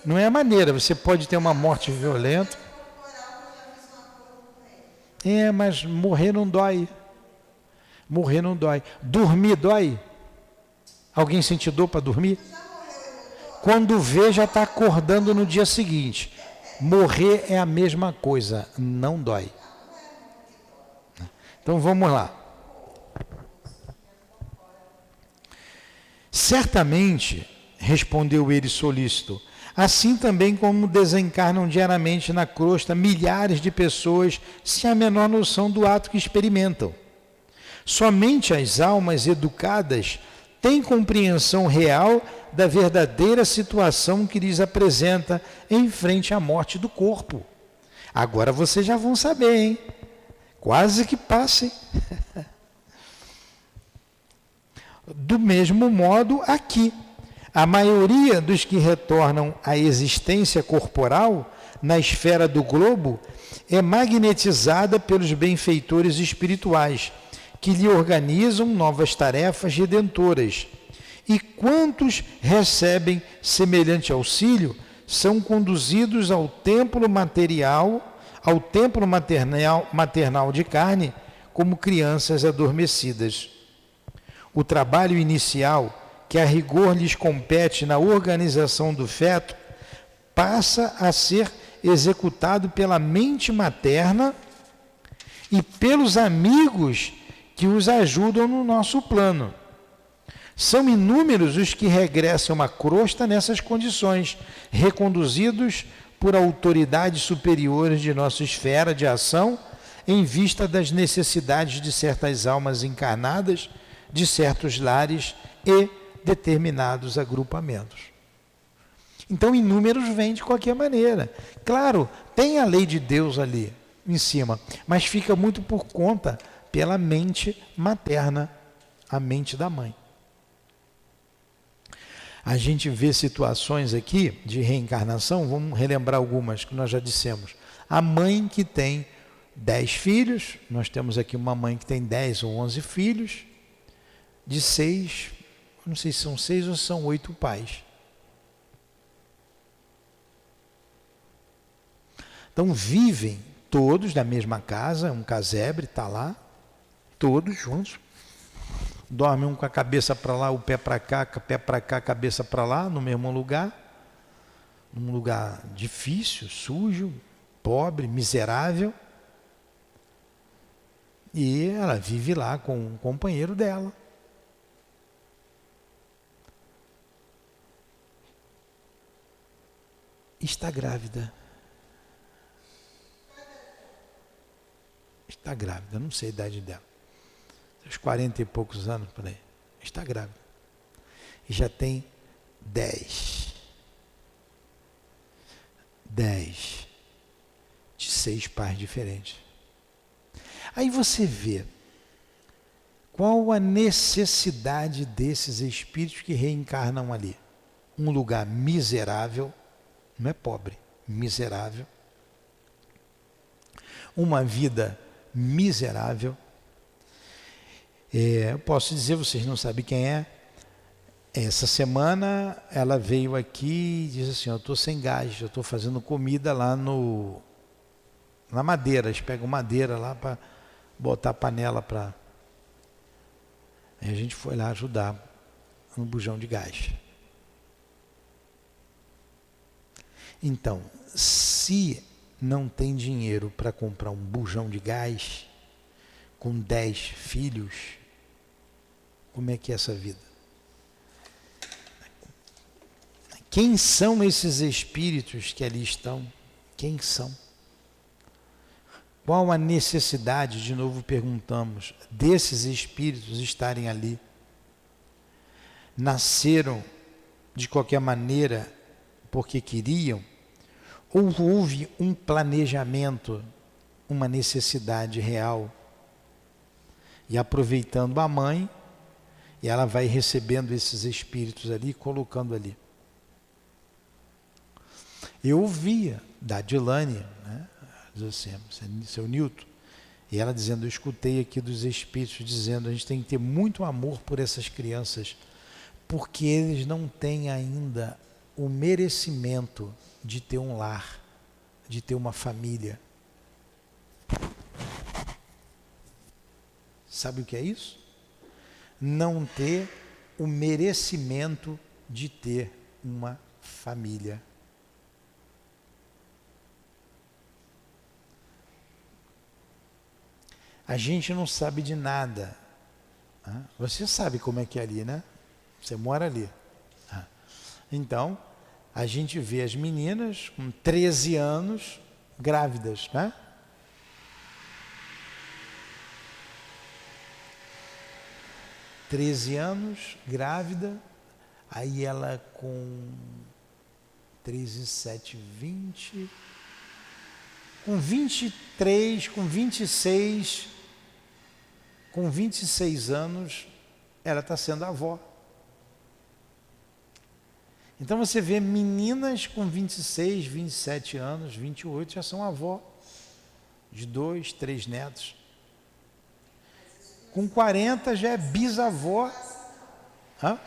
Não é a maneira, você pode ter uma morte violenta. Mas morrer não dói. Morrer não dói. Dormir dói? Alguém sente dor para dormir? Quando vê, já está acordando no dia seguinte. Morrer é a mesma coisa, não dói. Então vamos lá. Certamente, respondeu ele solícito, assim também como desencarnam diariamente na crosta milhares de pessoas sem a menor noção do ato que experimentam. Somente as almas educadas têm compreensão real da verdadeira situação que lhes apresenta em frente à morte do corpo. Agora vocês já vão saber, hein? Quase que passem. Do mesmo modo, aqui, a maioria dos que retornam à existência corporal na esfera do globo é magnetizada pelos benfeitores espirituais, que lhe organizam novas tarefas redentoras. E quantos recebem semelhante auxílio são conduzidos ao templo material, ao templo maternal de carne, como crianças adormecidas. O trabalho inicial, que a rigor lhes compete na organização do feto, passa a ser executado pela mente materna e pelos amigos que os ajudam no nosso plano. São inúmeros os que regressam à crosta nessas condições, reconduzidos por autoridades superiores de nossa esfera de ação, em vista das necessidades de certas almas encarnadas, de certos lares e determinados agrupamentos. Então, inúmeros vêm de qualquer maneira. Claro, tem a lei de Deus ali em cima, mas fica muito por conta pela mente materna, a mente da mãe. A gente vê situações aqui de reencarnação, vamos relembrar algumas que nós já dissemos. A mãe que tem 10 filhos, nós temos aqui uma mãe que tem 10 ou 11 filhos, de 6, não sei se são 6 ou são 8 pais. Então vivem todos na mesma casa, um casebre está lá, todos juntos. Dormem um com a cabeça para lá, o pé para cá, cabeça para lá, no mesmo lugar. Num lugar difícil, sujo, pobre, miserável. E ela vive lá com o companheiro dela. está grávida. Está grávida, não sei a idade dela. Uns 40 e poucos anos por aí. Está grávida. E já tem 10 de 6 pais diferentes. Aí você vê qual a necessidade desses espíritos que reencarnam ali. Um lugar miserável, não é pobre, miserável. Uma vida miserável. Eu posso dizer, vocês não sabem quem é. Essa semana ela veio aqui e disse assim, eu estou sem gás, eu estou fazendo comida lá na madeira. Eles pegam madeira lá para botar a panela para... Aí a gente foi lá ajudar no bujão de gás. Então, se não tem dinheiro para comprar um bujão de gás com 10 filhos, como é que é essa vida? Quem são esses espíritos que ali estão? Quem são? Qual a necessidade, de novo perguntamos, desses espíritos estarem ali? Nasceram de qualquer maneira porque queriam? Ou houve um planejamento, uma necessidade real? E aproveitando a mãe, e ela vai recebendo esses espíritos ali e colocando ali. Eu ouvia da Adilane, né, assim, seu Nilton, e ela dizendo, eu escutei aqui dos espíritos dizendo, a gente tem que ter muito amor por essas crianças, porque eles não têm ainda o merecimento de ter um lar, de ter uma família. Sabe o que é isso? Não ter o merecimento de ter uma família. A gente não sabe de nada. Você sabe como é que é ali, né? Você mora ali. Então, a gente vê as meninas com 13 anos grávidas, né? Treze anos, grávida, aí ela com 13, 7, 20, com 23, com 26, com 26 anos, ela está sendo avó. Então você vê meninas com 26, 27 anos, 28, já são avó de 2, 3 netos. Com 40 já é bisavó. Hã?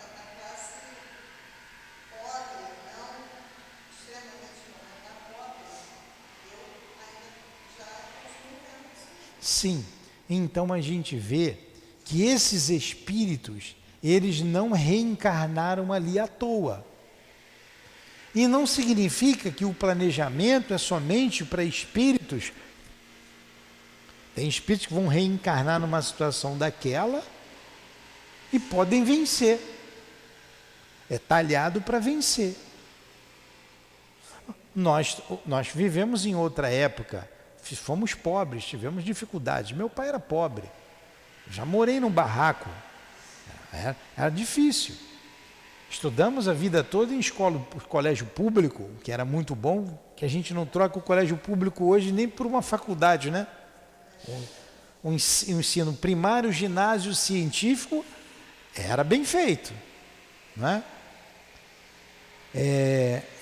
Sim, então a gente vê que esses espíritos, eles não reencarnaram ali à toa. E não significa que o planejamento é somente para espíritos. Tem espíritos que vão reencarnar numa situação daquela e podem vencer. É talhado para vencer. Nós vivemos em outra época, fomos pobres, tivemos dificuldades. Meu pai era pobre, já morei num barraco, era difícil. Estudamos a vida toda em colégio público, que era muito bom, que a gente não troca o colégio público hoje nem por uma faculdade, né? O ensino primário, ginásio científico, era bem feito, né?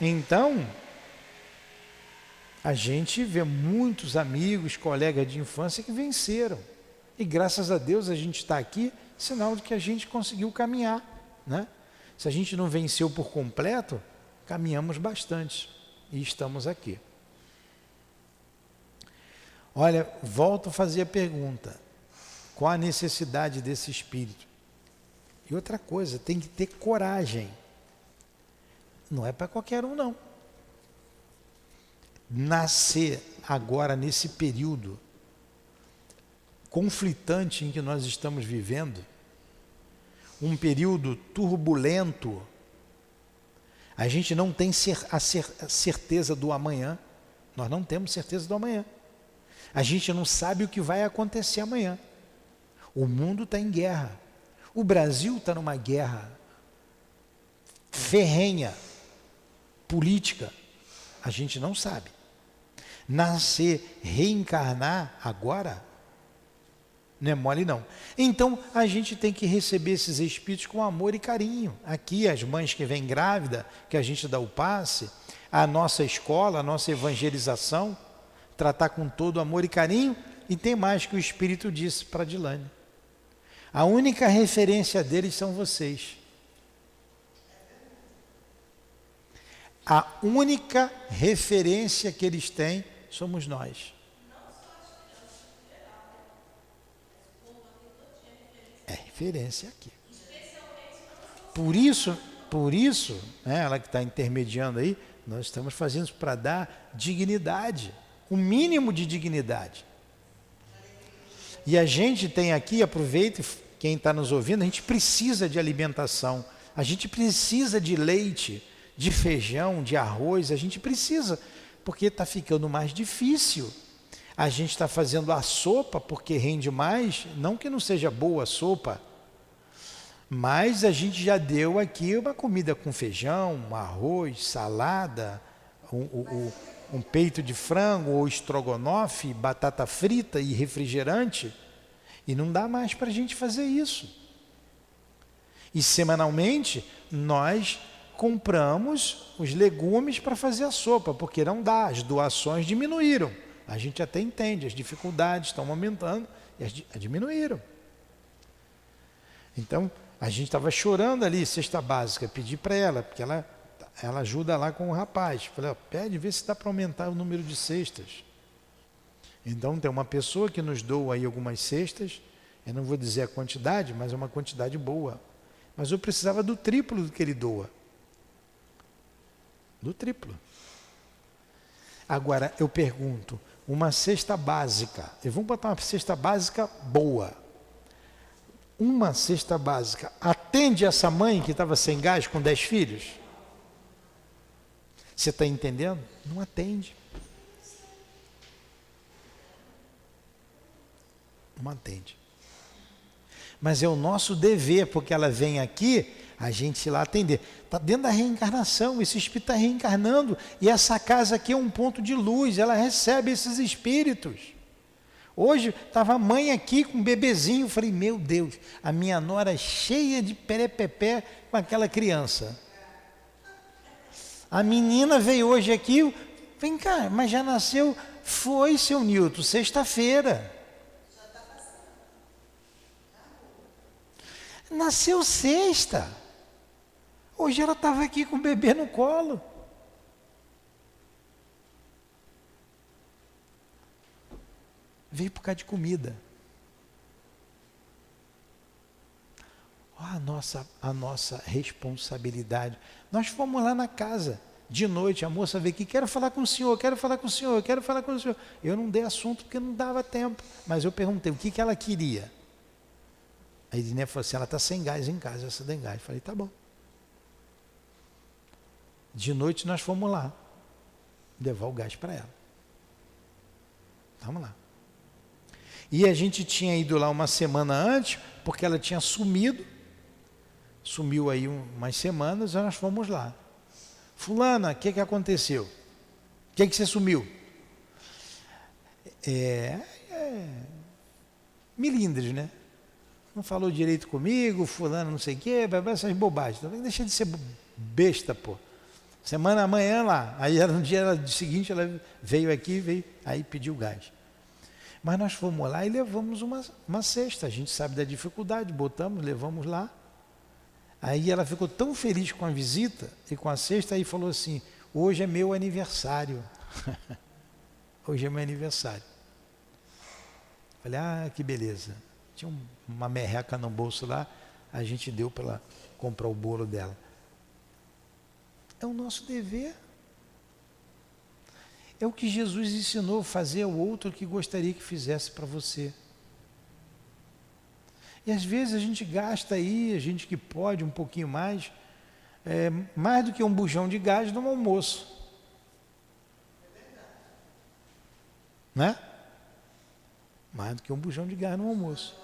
Então, a gente vê muitos amigos, colegas de infância que venceram. E graças a Deus a gente está aqui, sinal de que a gente conseguiu caminhar, né? Se a gente não venceu por completo, caminhamos bastante e estamos aqui. Olha, volto a fazer a pergunta. Qual a necessidade desse espírito? E outra coisa, tem que ter coragem. Não é para qualquer um, não. Nascer agora nesse período conflitante em que nós estamos vivendo, um período turbulento, A gente não tem certeza do amanhã. Nós não temos certeza do amanhã. A gente não sabe o que vai acontecer amanhã. O mundo está em guerra. O Brasil está numa guerra ferrenha, política. A gente não sabe. Nascer, reencarnar agora, não é mole não. Então a gente tem que receber esses espíritos com amor e carinho. Aqui as mães que vêm grávida, que a gente dá o passe, a nossa escola, a nossa evangelização, tratar com todo amor e carinho. E tem mais que o Espírito disse para Dilane. A única referência deles são vocês. A única referência que eles têm somos nós. É referência aqui. Por isso, né, ela que está intermediando aí, nós estamos fazendo isso para dar dignidade, o mínimo de dignidade. E a gente tem aqui, aproveita, quem está nos ouvindo, a gente precisa de alimentação, a gente precisa de leite, de feijão, de arroz, a gente precisa, porque está ficando mais difícil. A gente está fazendo a sopa porque rende mais, não que não seja boa a sopa, mas a gente já deu aqui uma comida com feijão, um arroz, salada, um peito de frango ou estrogonofe, batata frita e refrigerante, e não dá mais para a gente fazer isso. E semanalmente nós compramos os legumes para fazer a sopa, porque não dá, as doações diminuíram. A gente até entende, as dificuldades estão aumentando e diminuíram. Então, a gente estava chorando ali, cesta básica, pedi para ela, porque ela ajuda lá com o rapaz. Falei, ó, pede, vê se dá para aumentar o número de cestas. Então, tem uma pessoa que nos doa aí algumas cestas, eu não vou dizer a quantidade, mas é uma quantidade boa. Mas eu precisava do triplo do que ele doa. Do triplo. Agora, eu pergunto, uma cesta básica, vamos botar uma cesta básica boa. Uma cesta básica atende essa mãe que estava sem gás com 10 filhos? Você está entendendo? Não atende. Não atende. Mas é o nosso dever, porque ela vem aqui, a gente ir lá atender. Está dentro da reencarnação, esse espírito está reencarnando, e essa casa aqui é um ponto de luz, ela recebe esses espíritos. Hoje estava a mãe aqui com um bebezinho, eu falei, meu Deus, a minha nora cheia de perepepé com aquela criança. A menina veio hoje aqui, vem cá, mas já nasceu, foi, seu Nilton, sexta-feira. Nasceu sexta. Hoje ela estava aqui com o bebê no colo. Veio por causa de comida. A nossa responsabilidade. Nós fomos lá na casa, de noite, a moça veio aqui, quero falar com o senhor, quero falar com o senhor, quero falar com o senhor. Eu não dei assunto porque não dava tempo, mas eu perguntei o que ela queria. A Edinê falou assim, ela está sem gás em casa, essa tem gás. Eu falei, tá bom. De noite nós fomos lá, levar o gás para ela. Vamos lá. E a gente tinha ido lá uma semana antes, porque ela tinha sumiu aí umas semanas, e nós fomos lá. Fulana, o que aconteceu? O que você sumiu? Milindres, né? Não falou direito comigo, fulano não sei o quê, essas bobagens. Então, deixa de ser besta, pô. Semana amanhã lá. Aí no dia seguinte ela veio aqui, aí pediu gás. Mas nós fomos lá e levamos uma cesta. A gente sabe da dificuldade, botamos, levamos lá. Aí ela ficou tão feliz com a visita e com a cesta, aí falou assim, hoje é meu aniversário. Hoje é meu aniversário. Falei, que beleza. Tinha uma merreca no bolso lá, a gente deu para ela comprar o bolo dela. É o nosso dever. É o que Jesus ensinou, fazer ao outro o que gostaria que fizesse para você. E às vezes a gente gasta aí, a gente que pode um pouquinho mais, mais do que um bujão de gás no almoço. Né? Mais do que um bujão de gás no almoço.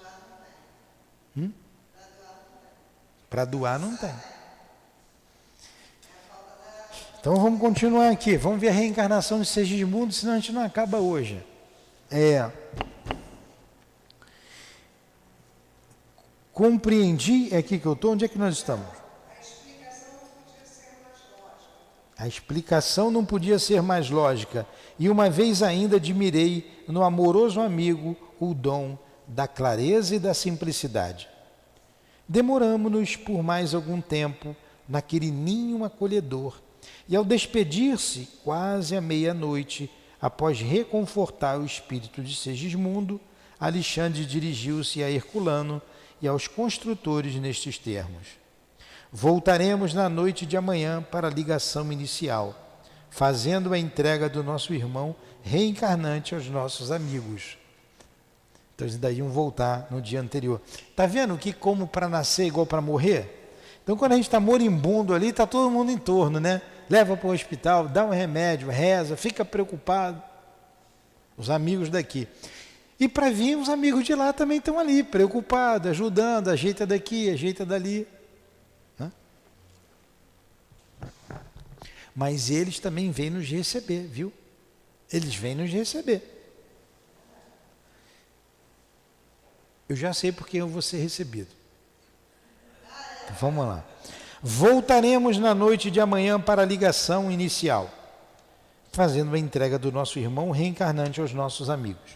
Para doar não tem. Então vamos continuar aqui. Vamos ver a reencarnação de Segismundo, senão a gente não acaba hoje. Compreendi, é aqui que eu estou, onde é que nós estamos? A explicação não podia ser mais lógica. E uma vez ainda admirei no amoroso amigo o dom da clareza e da simplicidade. Demoramo-nos por mais algum tempo naquele ninho acolhedor, e ao despedir-se, quase à meia-noite, após reconfortar o espírito de Segismundo, Alexandre dirigiu-se a Herculano e aos construtores nestes termos: voltaremos na noite de amanhã para a ligação inicial, fazendo a entrega do nosso irmão reencarnante aos nossos amigos. Então eles daí iam voltar no dia anterior. Está vendo que como para nascer é igual para morrer? Então quando a gente está moribundo ali, está todo mundo em torno, né? Leva para o hospital, dá um remédio, reza, fica preocupado. Os amigos daqui. E para vir, os amigos de lá também estão ali, preocupados, ajudando, ajeita daqui, ajeita dali. Né? Mas eles também vêm nos receber, viu? Eles vêm nos receber. Eu já sei porque eu vou ser recebido. Então, vamos lá. Voltaremos na noite de amanhã para a ligação inicial, fazendo a entrega do nosso irmão reencarnante aos nossos amigos.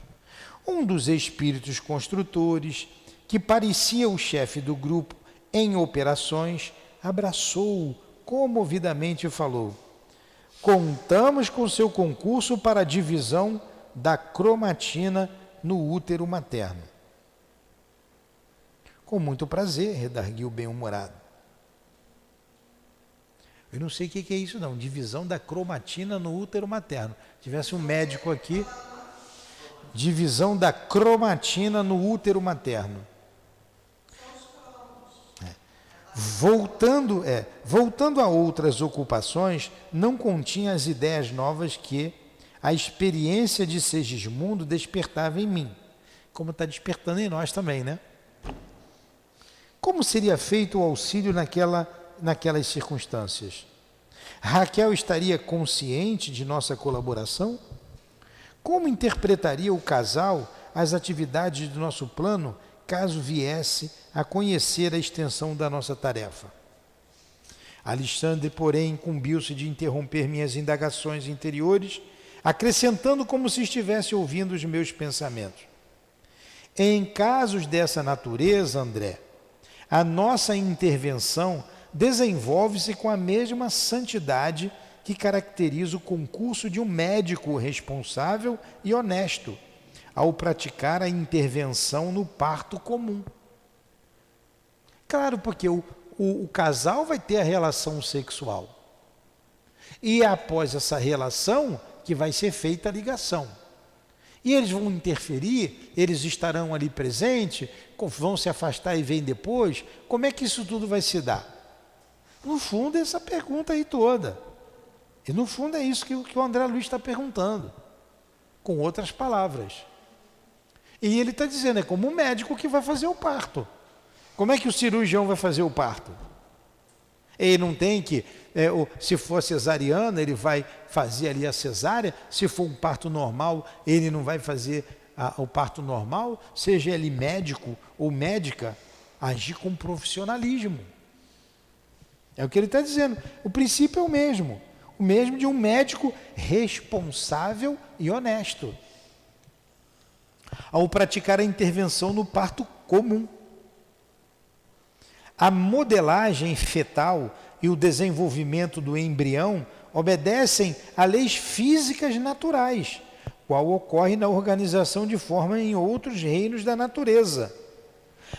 Um dos espíritos construtores, que parecia o chefe do grupo em operações, abraçou-o comovidamente e falou: contamos com seu concurso para a divisão da cromatina no útero materno. Com muito prazer, redarguiu bem-humorado. Eu não sei o que é isso não, divisão da cromatina no útero materno. Se tivesse um médico aqui, divisão da cromatina no útero materno. Voltando a outras ocupações, não continha as ideias novas que a experiência de Segismundo despertava em mim, como está despertando em nós também, né? Como seria feito o auxílio naquelas circunstâncias? Raquel estaria consciente de nossa colaboração? Como interpretaria o casal as atividades do nosso plano, caso viesse a conhecer a extensão da nossa tarefa? Alexandre, porém, incumbiu-se de interromper minhas indagações interiores, acrescentando como se estivesse ouvindo os meus pensamentos. Em casos dessa natureza, André, a nossa intervenção desenvolve-se com a mesma santidade que caracteriza o concurso de um médico responsável e honesto, ao praticar a intervenção no parto comum. Claro, porque o casal vai ter a relação sexual. E após essa relação que vai ser feita a ligação. E eles vão interferir, eles estarão ali presentes, vão se afastar e vêm depois. Como é que isso tudo vai se dar? No fundo, é essa pergunta aí toda. E no fundo é isso que o André Luiz está perguntando, com outras palavras. E ele está dizendo, é como um médico que vai fazer o parto. Como é que o cirurgião vai fazer o parto? Ele não tem que, se for cesariana, ele vai fazer ali a cesárea. Se for um parto normal, ele não vai fazer o parto normal. Seja ele médico ou médica, agir com profissionalismo. É o que ele está dizendo. O princípio é o mesmo de um médico responsável e honesto, ao praticar a intervenção no parto comum. A modelagem fetal e o desenvolvimento do embrião obedecem a leis físicas naturais, qual ocorre na organização de forma em outros reinos da natureza.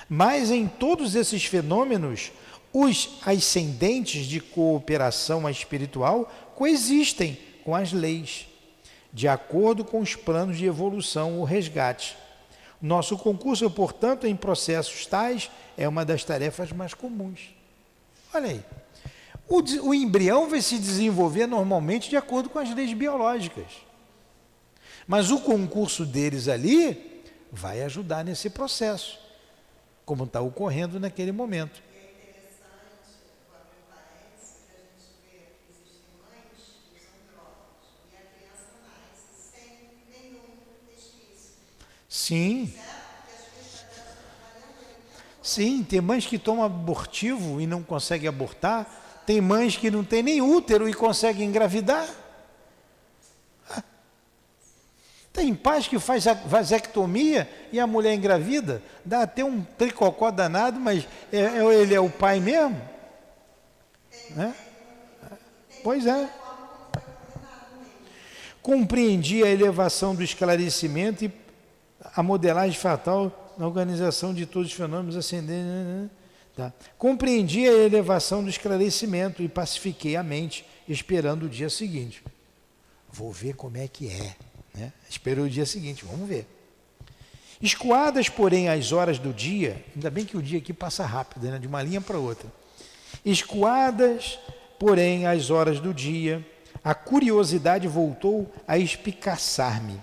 Mas em todos esses fenômenos, os ascendentes de cooperação espiritual coexistem com as leis, de acordo com os planos de evolução ou resgate. Nosso concurso, portanto, em processos tais, é uma das tarefas mais comuns. Olha aí, O embrião vai se desenvolver normalmente de acordo com as leis biológicas. Mas o concurso deles ali vai ajudar nesse processo, como está ocorrendo naquele momento. Sim. Sim, tem mães que tomam abortivo e não conseguem abortar. Tem mães que não têm nem útero e conseguem engravidar. Tem pais que faz a vasectomia e a mulher engravida. Dá até um tricocó danado, mas ele é o pai mesmo? Né? Pois é. Compreendi a elevação do esclarecimento e a modelagem fatal na organização de todos os fenômenos ascendentes. Tá. Compreendi a elevação do esclarecimento e pacifiquei a mente, esperando o dia seguinte. Vou ver como é que é. Né? Esperou o dia seguinte, vamos ver. Escoadas, porém, as horas do dia, ainda bem que o dia aqui passa rápido, né? De uma linha para outra. Escoadas, porém, as horas do dia, a curiosidade voltou a espicaçar-me.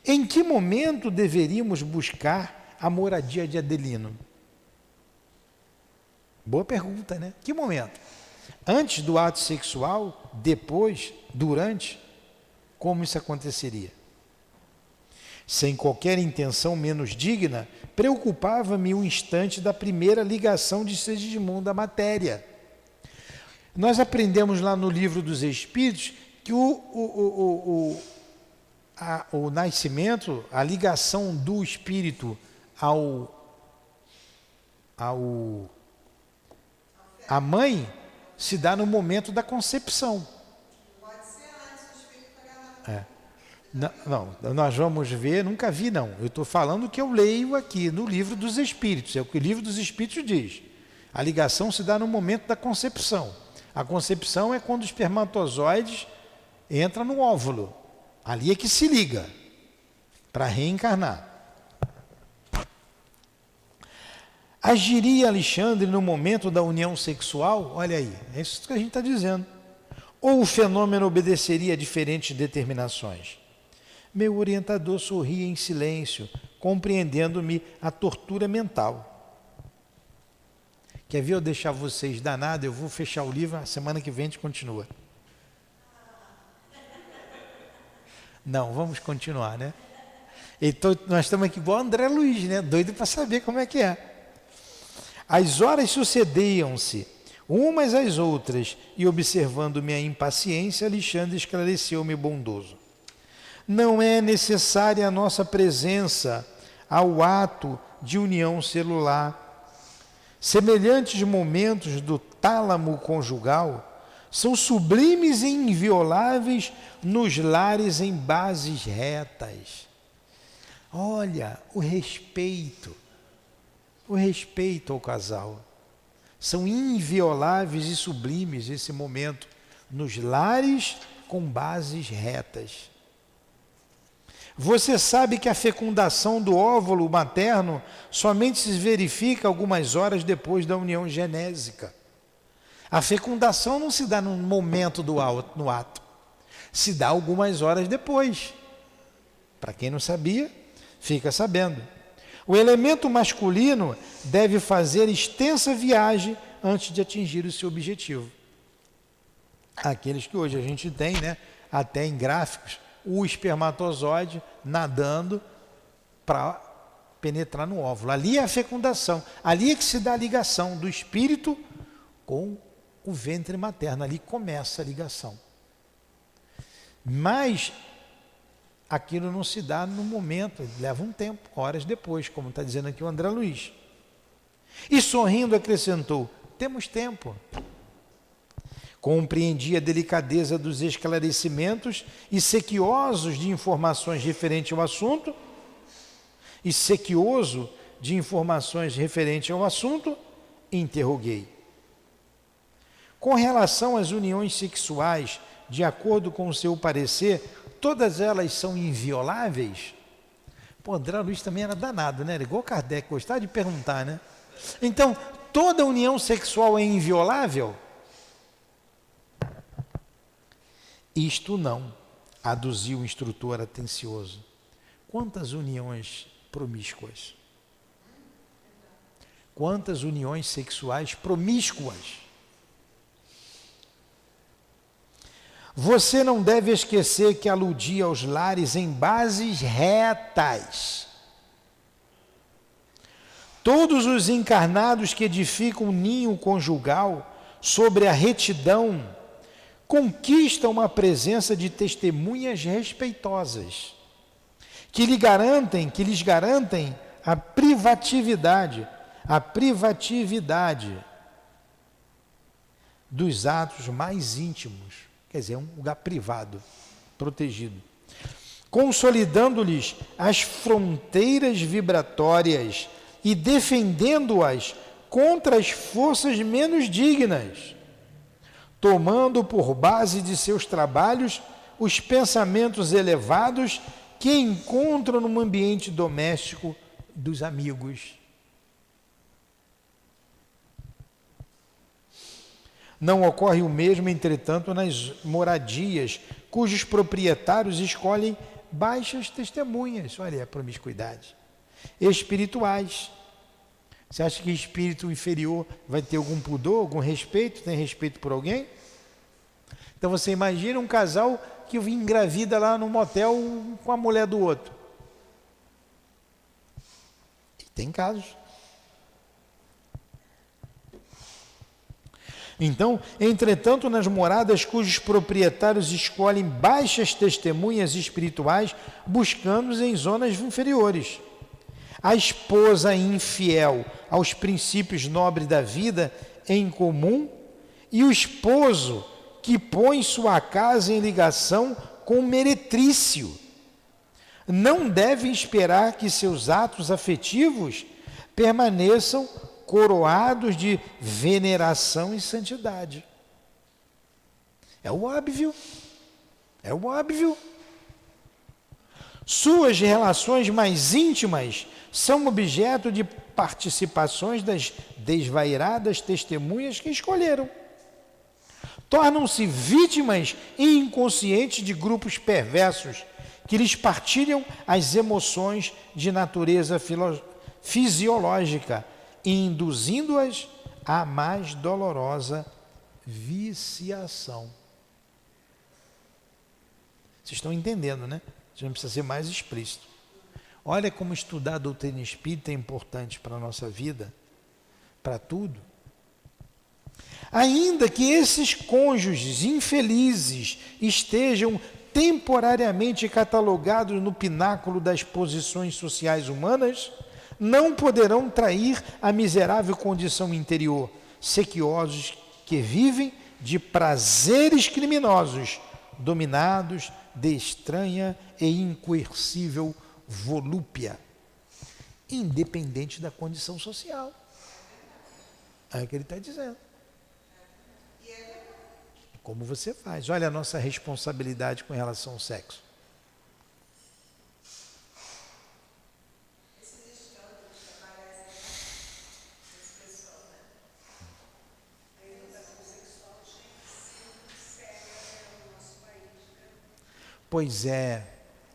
Em que momento deveríamos buscar a moradia de Adelino? Boa pergunta, né? Que momento? Antes do ato sexual? Depois? Durante? Como isso aconteceria? Sem qualquer intenção menos digna, preocupava-me o instante da primeira ligação de Segismundo à matéria. Nós aprendemos lá no Livro dos Espíritos que o nascimento, a ligação do espírito à mãe se dá no momento da concepção. Pode ser antes do espírito pegar Não, nós vamos ver, nunca vi não. Eu estou falando que eu leio aqui no Livro dos Espíritos, é o que o Livro dos Espíritos diz. A ligação se dá no momento da concepção. A concepção é quando o espermatozoide entra no óvulo. Ali é que se liga para reencarnar. Agiria Alexandre no momento da união sexual? Olha aí, é isso que a gente está dizendo. Ou o fenômeno obedeceria a diferentes determinações? Meu orientador sorria em silêncio, compreendendo-me a tortura mental. Quer ver eu deixar vocês danados? Eu vou fechar o livro, a semana que vem a gente continua. Não, vamos continuar, né? Então, nós estamos aqui igual André Luiz, né? Doido para saber como é que é. As horas sucediam-se, umas às outras, e observando minha impaciência, Alexandre esclareceu-me bondoso. Não é necessária a nossa presença ao ato de união celular. Semelhantes momentos do tálamo conjugal são sublimes e invioláveis nos lares em bases retas. Olha, o respeito ao casal. São invioláveis e sublimes esse momento nos lares com bases retas. Você sabe que a fecundação do óvulo materno somente se verifica algumas horas depois da união genésica. A fecundação não se dá no momento no ato, se dá algumas horas depois. Para quem não sabia, fica sabendo. O elemento masculino deve fazer extensa viagem antes de atingir o seu objetivo. Aqueles que hoje a gente tem, né, até em gráficos, o espermatozoide nadando para penetrar no óvulo. Ali é a fecundação, ali é que se dá a ligação do espírito com o ventre materno, ali começa a ligação. Mas aquilo não se dá no momento, leva um tempo, horas depois, como está dizendo aqui o André Luiz. E sorrindo acrescentou, temos tempo. Compreendi a delicadeza dos esclarecimentos e sequiosos de informações referentes ao assunto, interroguei. Com relação às uniões sexuais, de acordo com o seu parecer, todas elas são invioláveis? Pô, André Luiz também era danado, né? Era igual Kardec, gostava de perguntar, né? Então, toda união sexual é inviolável? Isto não, aduziu o instrutor atencioso. Quantas uniões promíscuas? Quantas uniões sexuais promíscuas? Você não deve esquecer que aludia aos lares em bases retas. Todos os encarnados que edificam um ninho conjugal sobre a retidão conquistam uma presença de testemunhas respeitosas, que lhes garantem a privatividade dos atos mais íntimos, quer dizer, um lugar privado, protegido, consolidando-lhes as fronteiras vibratórias e defendendo-as contra as forças menos dignas, tomando por base de seus trabalhos os pensamentos elevados que encontram no ambiente doméstico dos amigos. Não ocorre o mesmo, entretanto, nas moradias, cujos proprietários escolhem baixas testemunhas, olha a promiscuidade, espirituais. Você acha que espírito inferior vai ter algum pudor, algum respeito? Tem respeito por alguém? Então você imagina um casal que engravida lá no motel com a mulher do outro. E tem casos. Então, entretanto, nas moradas cujos proprietários escolhem baixas testemunhas espirituais, buscando-os em zonas inferiores. A esposa infiel aos princípios nobres da vida em comum e o esposo que põe sua casa em ligação com meretrício não devem esperar que seus atos afetivos permaneçam coroados de veneração e santidade. É o óbvio. É o óbvio. Suas relações mais íntimas são objeto de participações das desvairadas testemunhas que escolheram. Tornam-se vítimas inconscientes de grupos perversos que lhes partilham as emoções de natureza fisiológica, induzindo-as à mais dolorosa viciação. Vocês estão entendendo, né? A gente precisa ser mais explícito. Olha como estudar a doutrina espírita é importante para a nossa vida, para tudo. Ainda que esses cônjuges infelizes estejam temporariamente catalogados no pináculo das posições sociais humanas, não poderão trair a miserável condição interior, sequiosos que vivem de prazeres criminosos, dominados de estranha e incoercível volúpia, independente da condição social. É o que ele está dizendo. Como você faz? Olha a nossa responsabilidade com relação ao sexo. Pois é,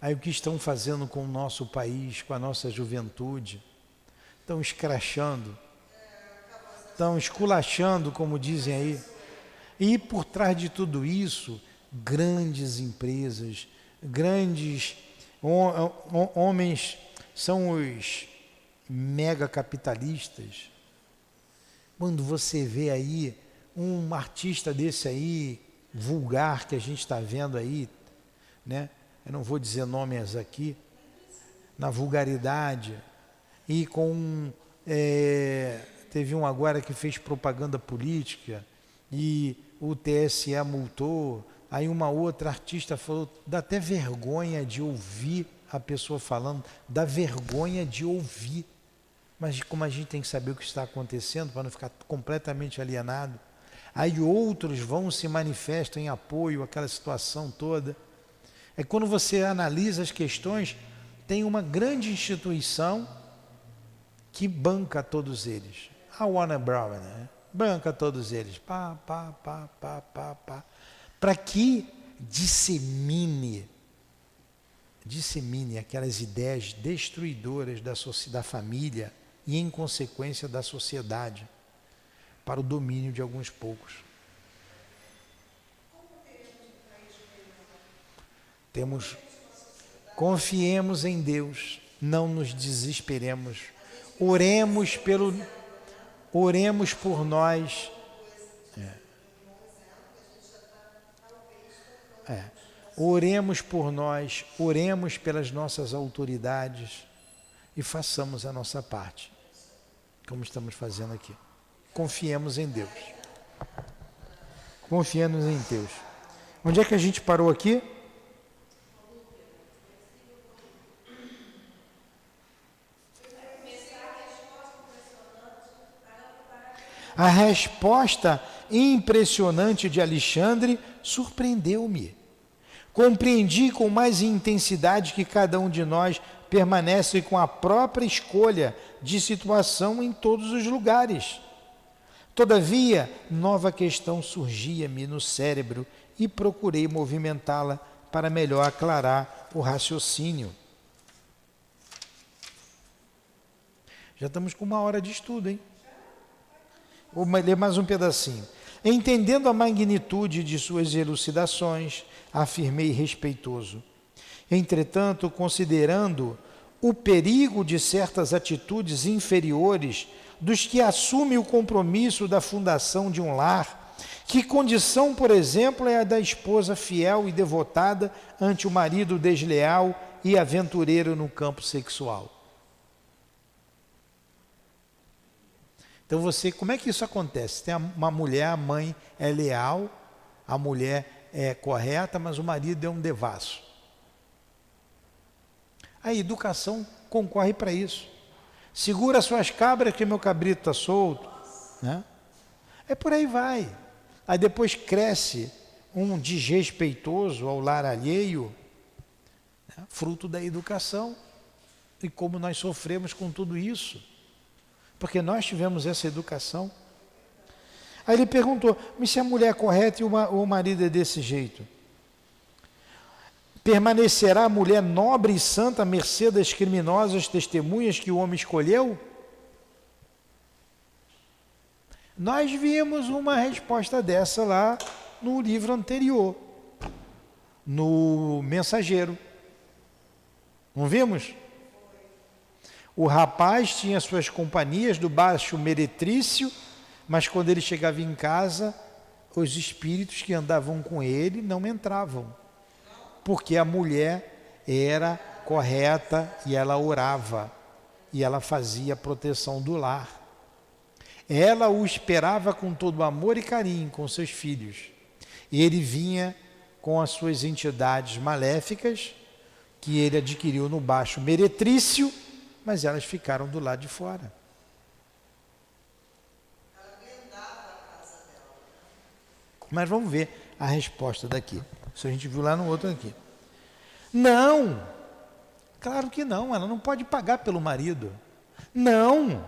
aí o que estão fazendo com o nosso país, com a nossa juventude? Estão escrachando, estão esculachando, como dizem aí. E por trás de tudo isso, grandes empresas, grandes homens, são os mega capitalistas. Quando você vê aí um artista desse aí, vulgar, que a gente está vendo aí, né? Eu não vou dizer nomes aqui, na vulgaridade, e teve um agora que fez propaganda política, e o TSE multou, aí uma outra artista falou, dá até vergonha de ouvir a pessoa falando, dá vergonha de ouvir, mas como a gente tem que saber o que está acontecendo, para não ficar completamente alienado, aí outros vão se manifestam em apoio àquela situação toda. É quando você analisa as questões, tem uma grande instituição que banca todos eles. A Warner Bros., né? Banca todos eles. Para que dissemine aquelas ideias destruidoras da família e, em consequência, da sociedade, para o domínio de alguns poucos. Confiemos em Deus, não nos desesperemos. Oremos por nós. Oremos por nós, oremos pelas nossas autoridades e façamos a nossa parte, como estamos fazendo aqui. Confiemos em Deus. Confiemos em Deus. Onde é que a gente parou aqui? A resposta impressionante de Alexandre surpreendeu-me. Compreendi com mais intensidade que cada um de nós permanece com a própria escolha de situação em todos os lugares. Todavia, nova questão surgia-me no cérebro e procurei movimentá-la para melhor aclarar o raciocínio. Já estamos com 1 hora de estudo, hein? Vou ler mais um pedacinho. Entendendo a magnitude de suas elucidações, afirmei respeitoso. Entretanto, considerando o perigo de certas atitudes inferiores dos que assumem o compromisso da fundação de um lar, que condição, por exemplo, é a da esposa fiel e devotada ante o marido desleal e aventureiro no campo sexual? Então como é que isso acontece? Tem uma mulher, a mãe é leal, a mulher é correta, mas o marido é um devasso. A educação concorre para isso. Segura suas cabras que meu cabrito está solto. Né? Por aí vai. Aí depois cresce um desrespeitoso ao lar alheio, né? Fruto da educação. E como nós sofremos com tudo isso. Porque nós tivemos essa educação. Aí ele perguntou, mas se a mulher é correta e o marido é desse jeito? Permanecerá a mulher nobre e santa à mercê das criminosas testemunhas que o homem escolheu? Nós vimos uma resposta dessa lá no livro anterior, no Mensageiro. Não vimos? O rapaz tinha suas companhias do baixo meretrício, mas quando ele chegava em casa, os espíritos que andavam com ele não entravam, porque a mulher era correta e ela orava, e ela fazia a proteção do lar. Ela o esperava com todo amor e carinho, com seus filhos. E ele vinha com as suas entidades maléficas, que ele adquiriu no baixo meretrício, mas elas ficaram do lado de fora. Mas vamos ver a resposta daqui. Isso a gente viu lá no outro aqui. Não! Claro que não, ela não pode pagar pelo marido. Não!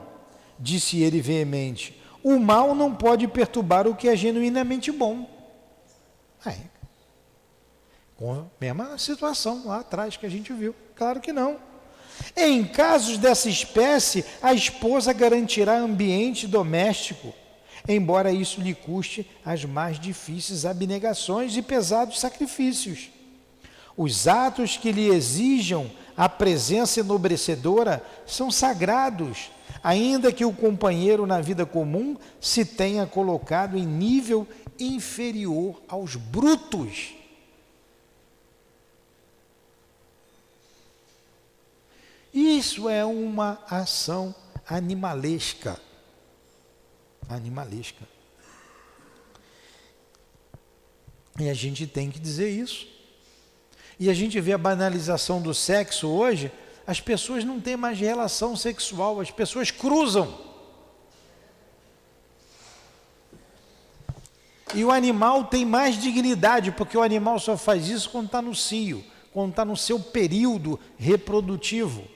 Disse ele veemente. O mal não pode perturbar o que é genuinamente bom. Com a mesma situação lá atrás que a gente viu. Claro que não. Em casos dessa espécie, a esposa garantirá ambiente doméstico, embora isso lhe custe as mais difíceis abnegações e pesados sacrifícios. Os atos que lhe exijam a presença enobrecedora são sagrados, ainda que o companheiro na vida comum se tenha colocado em nível inferior aos brutos. Isso é uma ação animalesca. Animalesca. E a gente tem que dizer isso. E a gente vê a banalização do sexo hoje, as pessoas não têm mais relação sexual, as pessoas cruzam. E o animal tem mais dignidade, porque o animal só faz isso quando está no cio, quando está no seu período reprodutivo.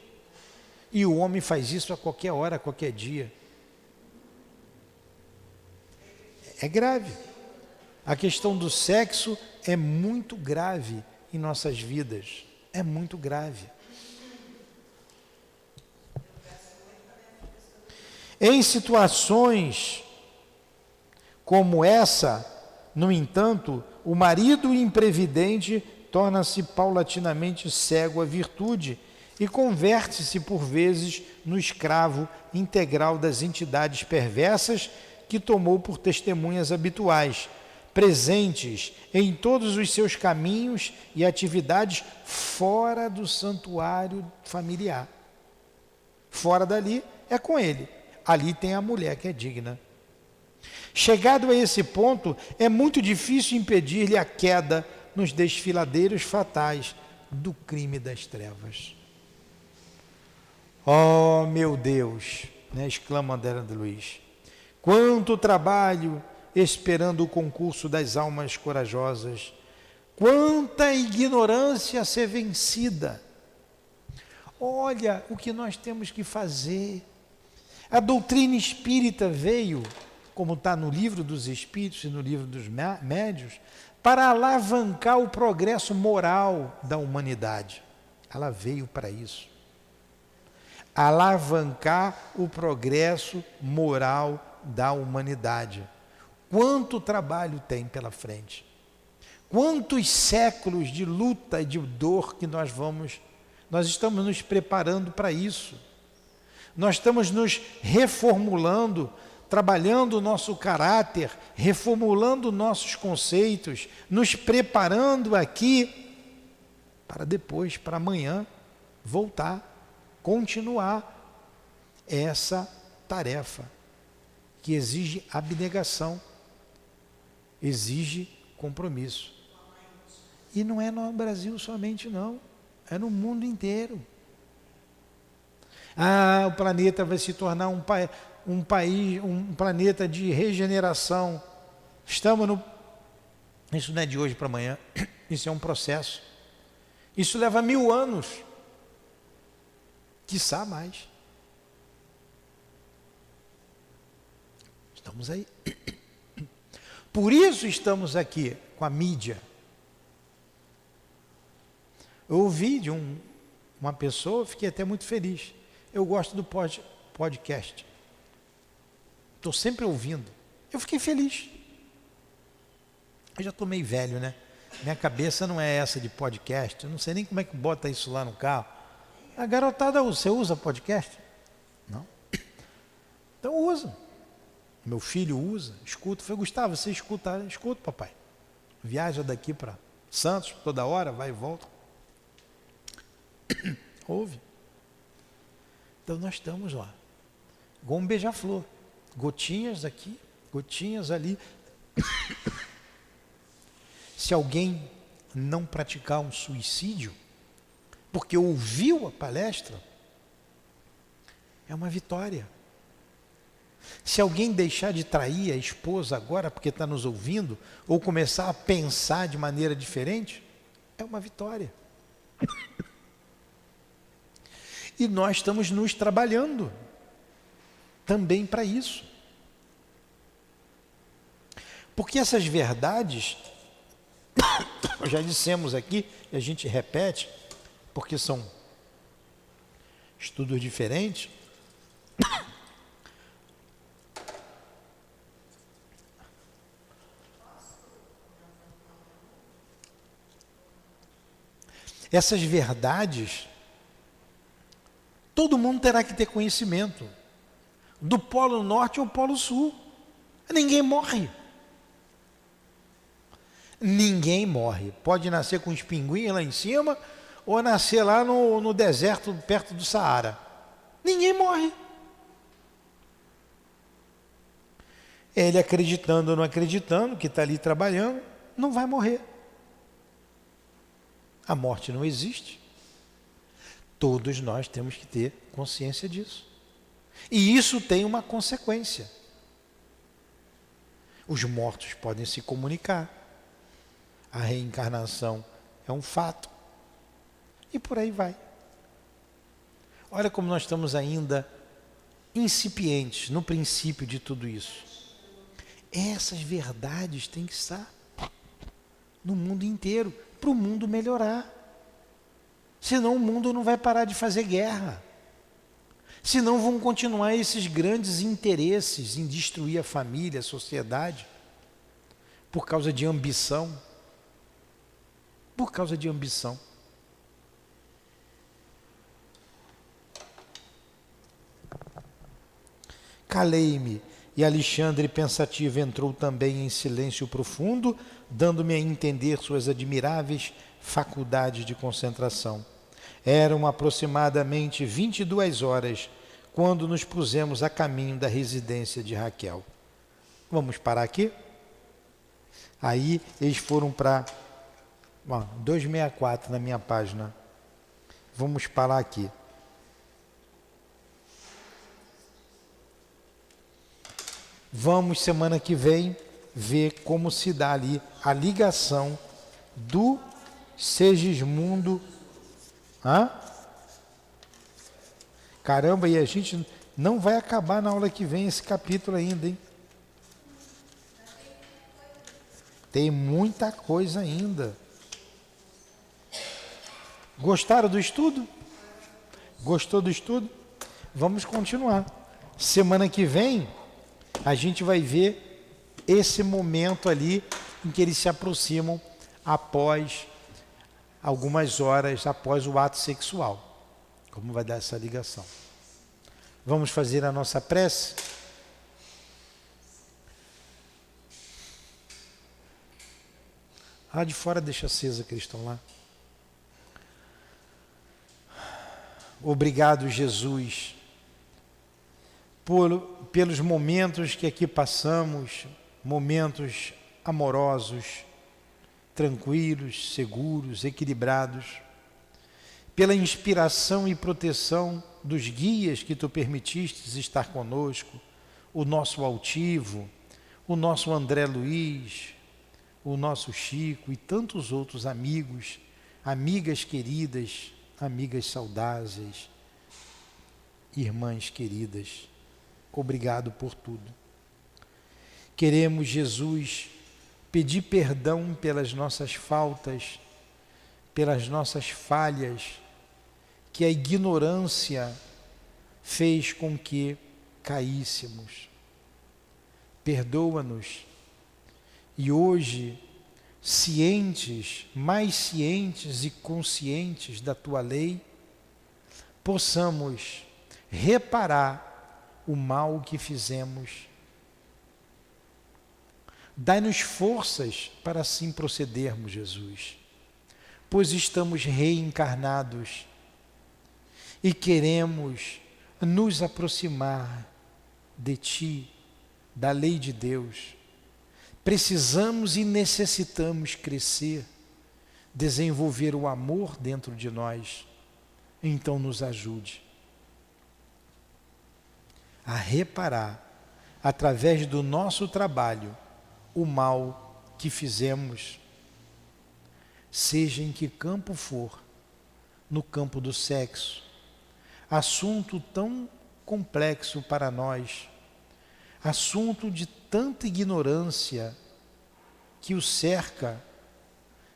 E o homem faz isso a qualquer hora, a qualquer dia. É grave. A questão do sexo é muito grave em nossas vidas. É muito grave. Em situações como essa, no entanto, o marido imprevidente torna-se paulatinamente cego à virtude e converte-se por vezes no escravo integral das entidades perversas que tomou por testemunhas habituais, presentes em todos os seus caminhos e atividades fora do santuário familiar. Fora dali é com ele. Ali tem a mulher que é digna. Chegado a esse ponto, é muito difícil impedir-lhe a queda nos desfiladeiros fatais do crime das trevas. Oh, meu Deus, né, exclama André de Luiz. Quanto trabalho esperando o concurso das almas corajosas. Quanta ignorância a ser vencida. Olha o que nós temos que fazer. A doutrina espírita veio, como está no livro dos Espíritos e no livro dos Médiuns, para alavancar o progresso moral da humanidade. Ela veio para isso. Alavancar o progresso moral da humanidade. Quanto trabalho tem pela frente? Quantos séculos de luta e de dor que nós estamos nos preparando para isso. Nós estamos nos reformulando, trabalhando o nosso caráter, reformulando nossos conceitos, nos preparando aqui para depois, para amanhã, voltar, continuar essa tarefa que exige abnegação, exige compromisso. E não é no Brasil somente não, é no mundo inteiro. O planeta vai se tornar um planeta de regeneração. Isso não é de hoje para amanhã, isso é um processo. Isso leva 1000 anos, quiçá mais. Estamos aí. Por isso estamos aqui com a mídia. Eu ouvi de uma pessoa, fiquei até muito feliz. Eu gosto do podcast. Estou sempre ouvindo. Eu fiquei feliz. Eu já estou meio velho, né? Minha cabeça não é essa de podcast. Eu não sei nem como é que bota isso lá no carro. A garotada, você usa podcast? Não? Então usa. Meu filho usa, escuta. Eu falei, Gustavo, você escuta? Escuta, papai. Viaja daqui para Santos, toda hora, vai e volta. Ouve. Então nós estamos lá, igual um beija-flor, gotinhas aqui, gotinhas ali. Se alguém não praticar um suicídio, porque ouviu a palestra, é uma vitória. Se alguém deixar de trair a esposa agora, porque está nos ouvindo, ou começar a pensar de maneira diferente, é uma vitória. E nós estamos nos trabalhando também para isso. Porque essas verdades, já dissemos aqui, e a gente repete, porque são estudos diferentes. Essas verdades, todo mundo terá que ter conhecimento, do Polo Norte ao Polo Sul. Ninguém morre. Ninguém morre. Pode nascer com os pinguins lá em cima, ou nascer lá no deserto, perto do Saara. Ninguém morre. Ele acreditando ou não acreditando, que está ali trabalhando, não vai morrer. A morte não existe. Todos nós temos que ter consciência disso. E isso tem uma consequência. Os mortos podem se comunicar. A reencarnação é um fato. E por aí vai. Olha como nós estamos ainda incipientes no princípio de tudo isso. Essas verdades têm que estar no mundo inteiro, para o mundo melhorar. Senão o mundo não vai parar de fazer guerra. Senão vão continuar esses grandes interesses em destruir a família, a sociedade, por causa de ambição. Por causa de ambição. Calei-me, e Alexandre, pensativo, entrou também em silêncio profundo, dando-me a entender suas admiráveis faculdades de concentração. Eram aproximadamente 22 horas, quando nos pusemos a caminho da residência de Raquel. Vamos parar aqui? Aí eles foram para 264 na minha página. Vamos parar aqui. Vamos, semana que vem, ver como se dá ali a ligação do Segismundo. Caramba, e a gente não vai acabar na aula que vem esse capítulo ainda, hein? Tem muita coisa ainda. Gostaram do estudo? Gostou do estudo? Vamos continuar. Semana que vem, a gente vai ver esse momento ali em que eles se aproximam após algumas horas após o ato sexual. Como vai dar essa ligação? Vamos fazer a nossa prece? Lá de fora deixa acesa que eles estão lá. Obrigado, Jesus, pelos momentos que aqui passamos, momentos amorosos, tranquilos, seguros, equilibrados, pela inspiração e proteção dos guias que Tu permitiste estar conosco, o nosso altivo, o nosso André Luiz, o nosso Chico e tantos outros amigos, amigas queridas, amigas saudáveis, irmãs queridas. Obrigado por tudo. Queremos, Jesus, pedir perdão pelas nossas faltas, pelas nossas falhas, que a ignorância fez com que caíssemos. Perdoa-nos. E hoje, cientes, mais cientes e conscientes da Tua lei, possamos reparar o mal que fizemos. Dai-nos forças para assim procedermos, Jesus, pois estamos reencarnados e queremos nos aproximar de Ti, da lei de Deus. Precisamos e necessitamos crescer, desenvolver o amor dentro de nós. Então nos ajude a reparar, através do nosso trabalho, o mal que fizemos, seja em que campo for, no campo do sexo, assunto tão complexo para nós, assunto de tanta ignorância que o cerca,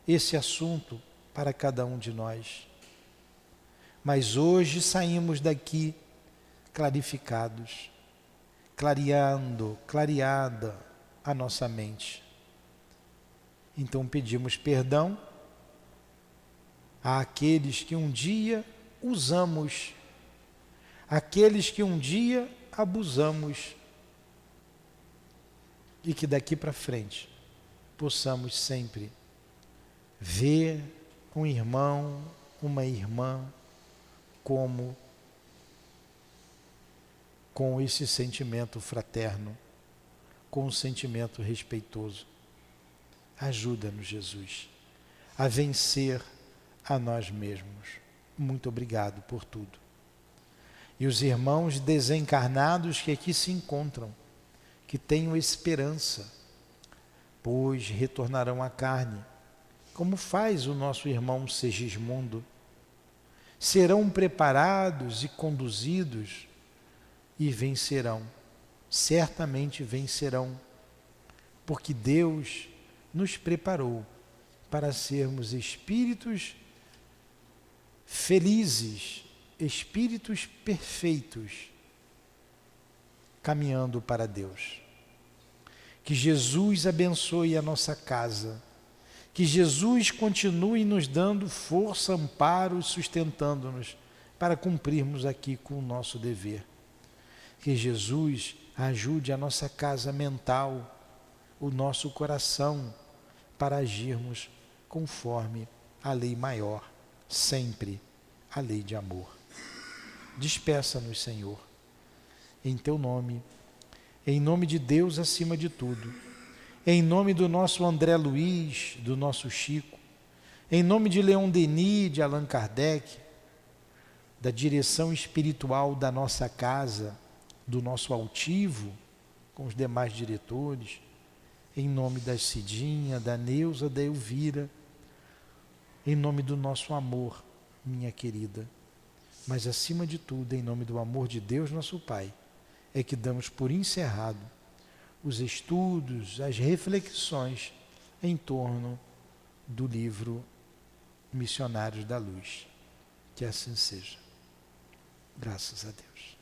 esse assunto para cada um de nós. Mas hoje saímos daqui clarificados, clareada a nossa mente. Então pedimos perdão àqueles que um dia usamos, àqueles que um dia abusamos, e que daqui para frente possamos sempre ver um irmão, uma irmã com esse sentimento fraterno, com um sentimento respeitoso. Ajuda-nos, Jesus, a vencer a nós mesmos. Muito obrigado por tudo. E os irmãos desencarnados que aqui se encontram, que tenham esperança, pois retornarão à carne, como faz o nosso irmão Segismundo. Serão preparados e conduzidos e vencerão, certamente vencerão, porque Deus nos preparou para sermos espíritos felizes, espíritos perfeitos, caminhando para Deus. Que Jesus abençoe a nossa casa, que Jesus continue nos dando força, amparo e sustentando-nos para cumprirmos aqui com o nosso dever. Que Jesus ajude a nossa casa mental, o nosso coração, para agirmos conforme a lei maior, sempre a lei de amor. Despeça-nos, Senhor, em Teu nome, em nome de Deus acima de tudo, em nome do nosso André Luiz, do nosso Chico, em nome de Leon Denis, de Allan Kardec, da direção espiritual da nossa casa, do nosso altivo, com os demais diretores, em nome da Cidinha, da Neuza, da Elvira, em nome do nosso amor, minha querida, mas acima de tudo, em nome do amor de Deus, nosso Pai, é que damos por encerrado os estudos, as reflexões em torno do livro Missionários da Luz. Que assim seja. Graças a Deus.